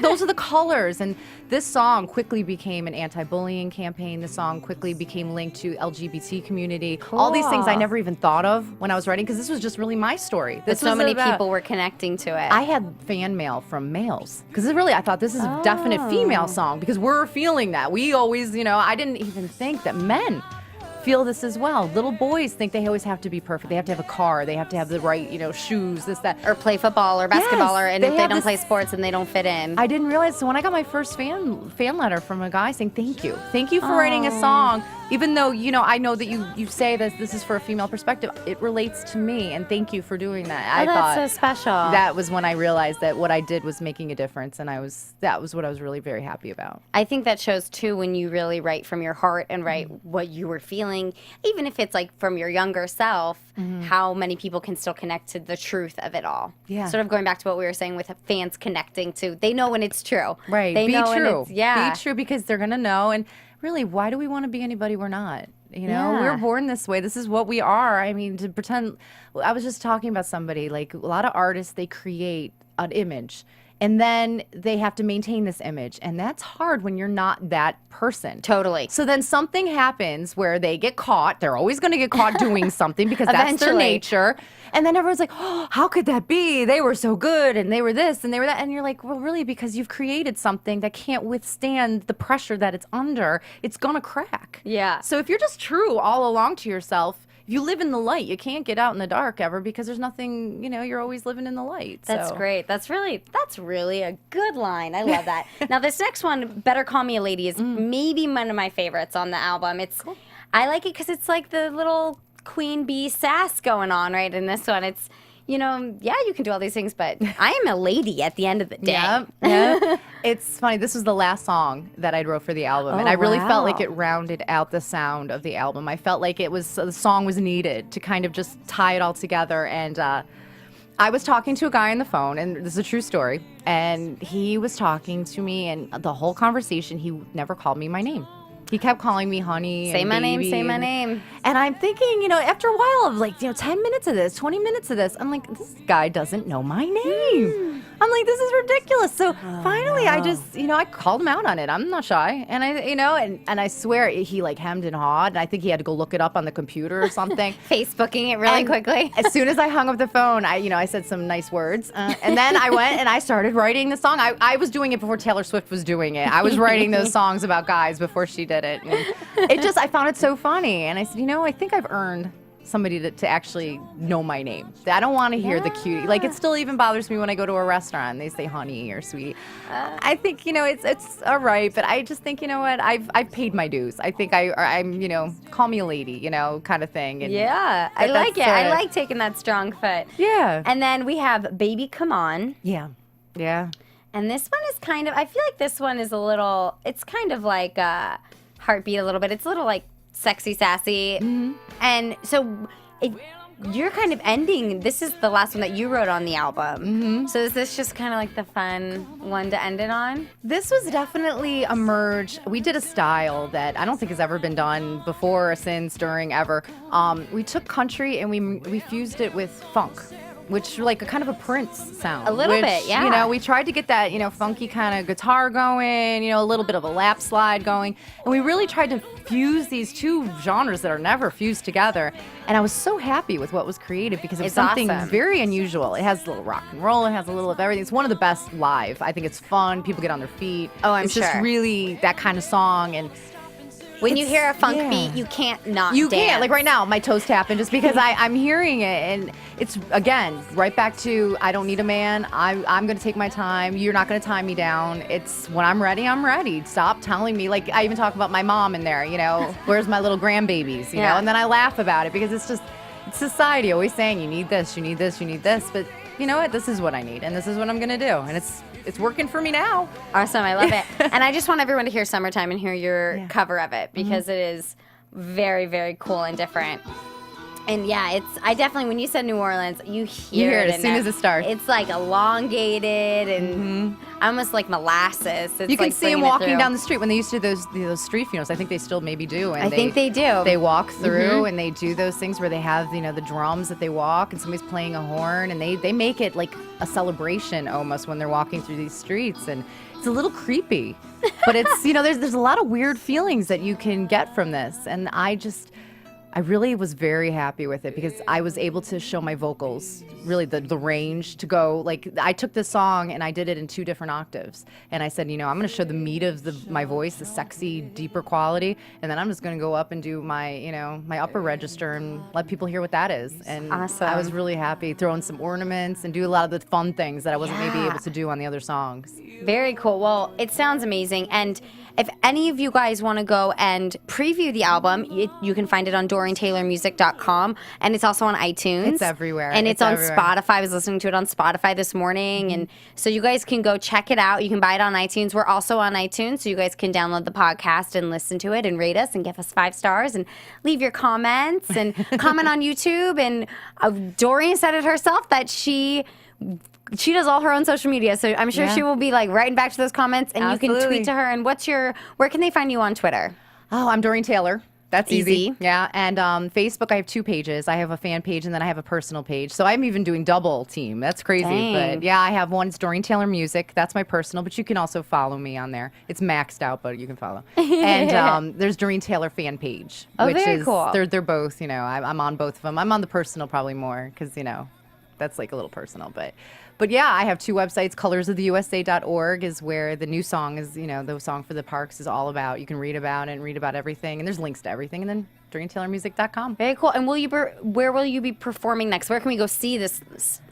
Those are the colors. And this song quickly became an anti-bullying campaign. This song quickly became linked to LGBT community. Cool. All these things I never even thought of when I was writing, because this was just really my story. But so many people were connecting to it. I had fan mail from males. Because I thought this is a definite female song, because we're feeling that. We always, I didn't even think that men feel this as well. Little boys think they always have to be perfect. They have to have a car. They have to have the right, shoes, this, that. Or play football or basketball, Yes, and if they don't play sports and they don't fit in. I didn't realize. So when I got my first fan letter from a guy saying, thank you for writing a song, even though, I know that you say that this is for a female perspective, it relates to me, and thank you for doing that. I thought that's so special. That was when I realized that what I did was making a difference, and that was what I was really very happy about. I think that shows, too, when you really write from your heart and write what you were feeling, even if it's like from your younger self, how many people can still connect to the truth of it all. Yeah. Sort of going back to what we were saying with fans connecting to, they know when it's true. Right. They Be know true. When it's, yeah. Be true, because they're going to know. And really, why do we want to be anybody we're not? You know, Yeah. we're born this way. This is what we are. I mean, to pretend, I was just talking about somebody, like a lot of artists, they create an image and then they have to maintain this image. And that's hard when you're not that person. Totally. So then something happens where they get caught. They're always going to get caught doing something because that's their Eventually. nature. And then everyone's like, oh, how could that be? They were so good and they were this and they were that. And you're like, well, really, because you've created something that can't withstand the pressure that it's under, it's going to crack. Yeah. So if you're just true all along to yourself, if you live in the light, you can't get out in the dark ever because there's nothing, you know, you're always living in the light. That's So- great. That's really a good line. I love that. Now this next one, Better Call Me a Lady, is maybe one of my favorites on the album. It's I like it because it's like the little queen bee sass going on right in this one. It's, you know, yeah, you can do all these things, but I am a lady at the end of the day. Yeah. It's funny. This was the last song that I wrote for the album, and Oh, I really felt like wow. it rounded out the sound of the album. I felt like it was the song was needed to kind of just tie it all together. And I was talking to a guy on the phone, and this is a true story. And he was talking to me, and the whole conversation, he never called me my name. He kept calling me honey. Say and my name, baby say my and- name. And I'm thinking, you know, after a while of like, you know, 10 minutes of this, 20 minutes of this, I'm like, this guy doesn't know my name. I'm like, this is ridiculous. So finally, I just, you know, I called him out on it. I'm not shy. And I, you know, and I swear he like hemmed and hawed. And I think he had to go look it up on the computer or something. Facebooking it really And quickly. As soon as I hung up the phone, I said some nice words. And then I went and I started writing the song. I was doing it before Taylor Swift was doing it. I was writing those songs about guys before she did it. And I found it so funny. And I said, you know, I think I've earned somebody to actually know my name. I don't want to hear the cutie. Like, it still even bothers me when I go to a restaurant and they say honey or sweetie. I think, you know, it's all right, but I just think, you know what, I've paid my dues. I think I'm, you know, call me a lady, you know, kind of thing. And Yeah, I like it. that's, I like taking that strong foot. Yeah. And then we have Baby Come On. Yeah. Yeah. And this one is kind of, I feel like this one is a little, it's kind of like Heartbeat a little bit. It's a little like sexy, sassy. And so you're kind of ending, this is the last one that you wrote on the album. So is this just kind of like the fun one to end it on? This was definitely a merge. We did a style that I don't think has ever been done before, since, during, ever. We took country and we fused it with funk, which like a kind of a Prince sound. A little which, bit, yeah. You know, we tried to get that, you know, funky kind of guitar going, you know, a little bit of a lap slide going. And we really tried to fuse these two genres that are never fused together. And I was so happy with what was created because it was It's something awesome. very unusual. It has a little rock and roll, it has a little of everything. It's one of the best live. I think it's fun. People get on their feet. Oh, I'm It's just sure. really that kind of song. And When you hear a funk yeah. beat, you can't not you dance. can't. Like right now, my toes tapping just because I'm hearing it. And it's, again, right back to I don't need a man. I'm going to take my time. You're not going to tie me down. It's when I'm ready, I'm ready. Stop telling me. Like, I even talk about my mom in there, you know, where's my little grandbabies, you Yeah. know? And then I laugh about it because it's just, it's society always saying you need this, you need this, you need this. But you know what? This is what I need. And this is what I'm going to do. And it's working for me now. Awesome, I love it. And I just want everyone to hear Summertime and hear your cover of it because it is very, very cool and different. And yeah, I definitely, when you said New Orleans, you hear hear it it as in soon there. as it starts. It's like elongated and almost like molasses. It's You can like see them bringing it walking through. down the street when they used to do those street funerals. I think they still maybe do. And I think they do. They walk through and they do those things where they have, you know, the drums that they walk and somebody's playing a horn and they make it like a celebration almost when they're walking through these streets. And it's a little creepy, but it's, you know, there's a lot of weird feelings that you can get from this. And I really was very happy with it because I was able to show my vocals, really the range to go. Like, I took this song and I did it in 2 different octaves. And I said, you know, I'm going to show the meat of my voice, the sexy, deeper quality. And then I'm just going to go up and do my, you know, my upper register and let people hear what that is. And Awesome. I was really happy, throwing some ornaments and do a lot of the fun things that I wasn't maybe Yeah. able to do on the other songs. Very cool. Well, it sounds amazing. And if any of you guys want to go and preview the album, you can find it on DoreenTaylorMusic.com. And it's also on iTunes. It's everywhere. And it's on everywhere. Spotify. I was listening to it on Spotify this morning. And so you guys can go check it out. You can buy it on iTunes. We're also on iTunes. So you guys can download the podcast and listen to it and rate us and give us 5 stars and leave your comments and comment on YouTube. And Doreen said it herself that she does all her own social media, so I'm sure Yeah. she will be like writing back to those comments, and you can Absolutely. tweet to her. And where can they find you on Twitter? Oh, I'm Doreen Taylor. That's easy. Easy. Yeah. And Facebook, I have 2 pages. I have a fan page and then I have a personal page. So I'm even doing double team. That's crazy. Dang. But yeah, I have one. It's Doreen Taylor Music. That's my personal, but you can also follow me on there. It's maxed out, but you can follow. And there's Doreen Taylor fan page. Oh, which very is, cool. They're both, I'm on both of them. I'm on the personal probably more because, that's like a little personal. But yeah, I have 2 websites. colorsoftheusa.org is where the new song is, the song for the parks is all about. You can read about it and read about everything. And there's links to everything. And then DoreenTaylorMusic.com. Very cool. And where will you be performing next? Where can we go see this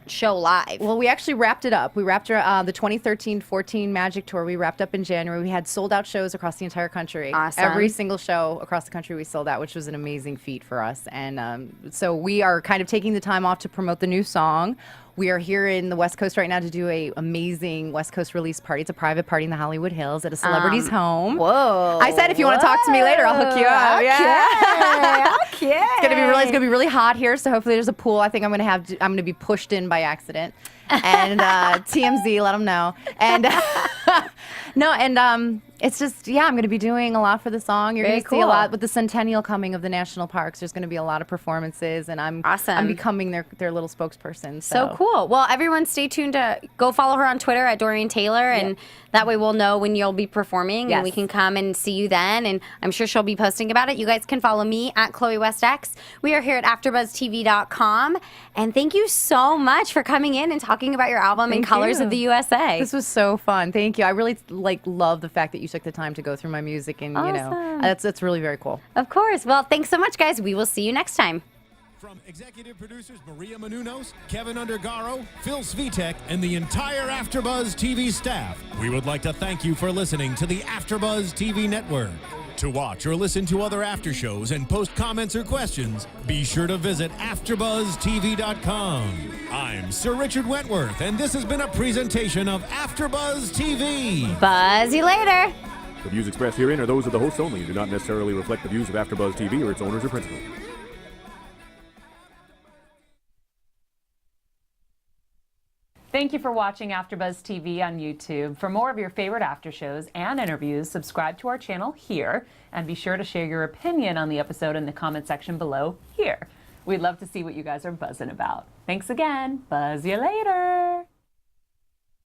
show live? Well, we actually wrapped it up. We wrapped the 2013-14 Magic Tour. We wrapped up in January. We had sold out shows across the entire country. Awesome. Every single show across the country we sold out, which was an amazing feat for us. And so we are kind of taking the time off to promote the new song. We are here in the West Coast right now to do a amazing West Coast release party. It's a private party in the Hollywood Hills at a celebrity's home. Whoa. I said if you want to talk to me later, I'll hook you up. Okay. Yeah. Okay. It's gonna be really hot here, so hopefully there's a pool. I think I'm gonna be pushed in by accident. And TMZ, let them know. And it's just, I'm going to be doing a lot for the song. You're going to see a lot with the centennial coming of the national parks. There's going to be a lot of performances, and I'm becoming their little spokesperson. So cool. Well, everyone stay tuned to go follow her on Twitter at Doreen Taylor, and that way we'll know when you'll be performing, and we can come and see you then, and I'm sure she'll be posting about it. You guys can follow me at Chloe WestX. We are here at AfterBuzzTV.com, and thank you so much for coming in and talking about your album and Colors of the USA. This was so fun. Thank you. I really love the fact that you took the time to go through my music, and that's really very cool. Of course. Well, thanks so much, guys. We will see you next time. From executive producers Maria Menounos, Kevin Undergaro, Phil Svitek, and the entire AfterBuzz TV staff, we would like to thank you for listening to the AfterBuzz TV network. To watch or listen to other after shows and post comments or questions, be sure to visit AfterBuzzTV.com. I'm Sir Richard Wentworth, and this has been a presentation of AfterBuzz TV. Buzz you later. The views expressed herein are those of the hosts only and do not necessarily reflect the views of AfterBuzz TV or its owners or principals. Thank you for watching AfterBuzz TV on YouTube. For more of your favorite after shows and interviews, subscribe to our channel here, and be sure to share your opinion on the episode in the comment section below here. We'd love to see what you guys are buzzing about. Thanks again. Buzz you later.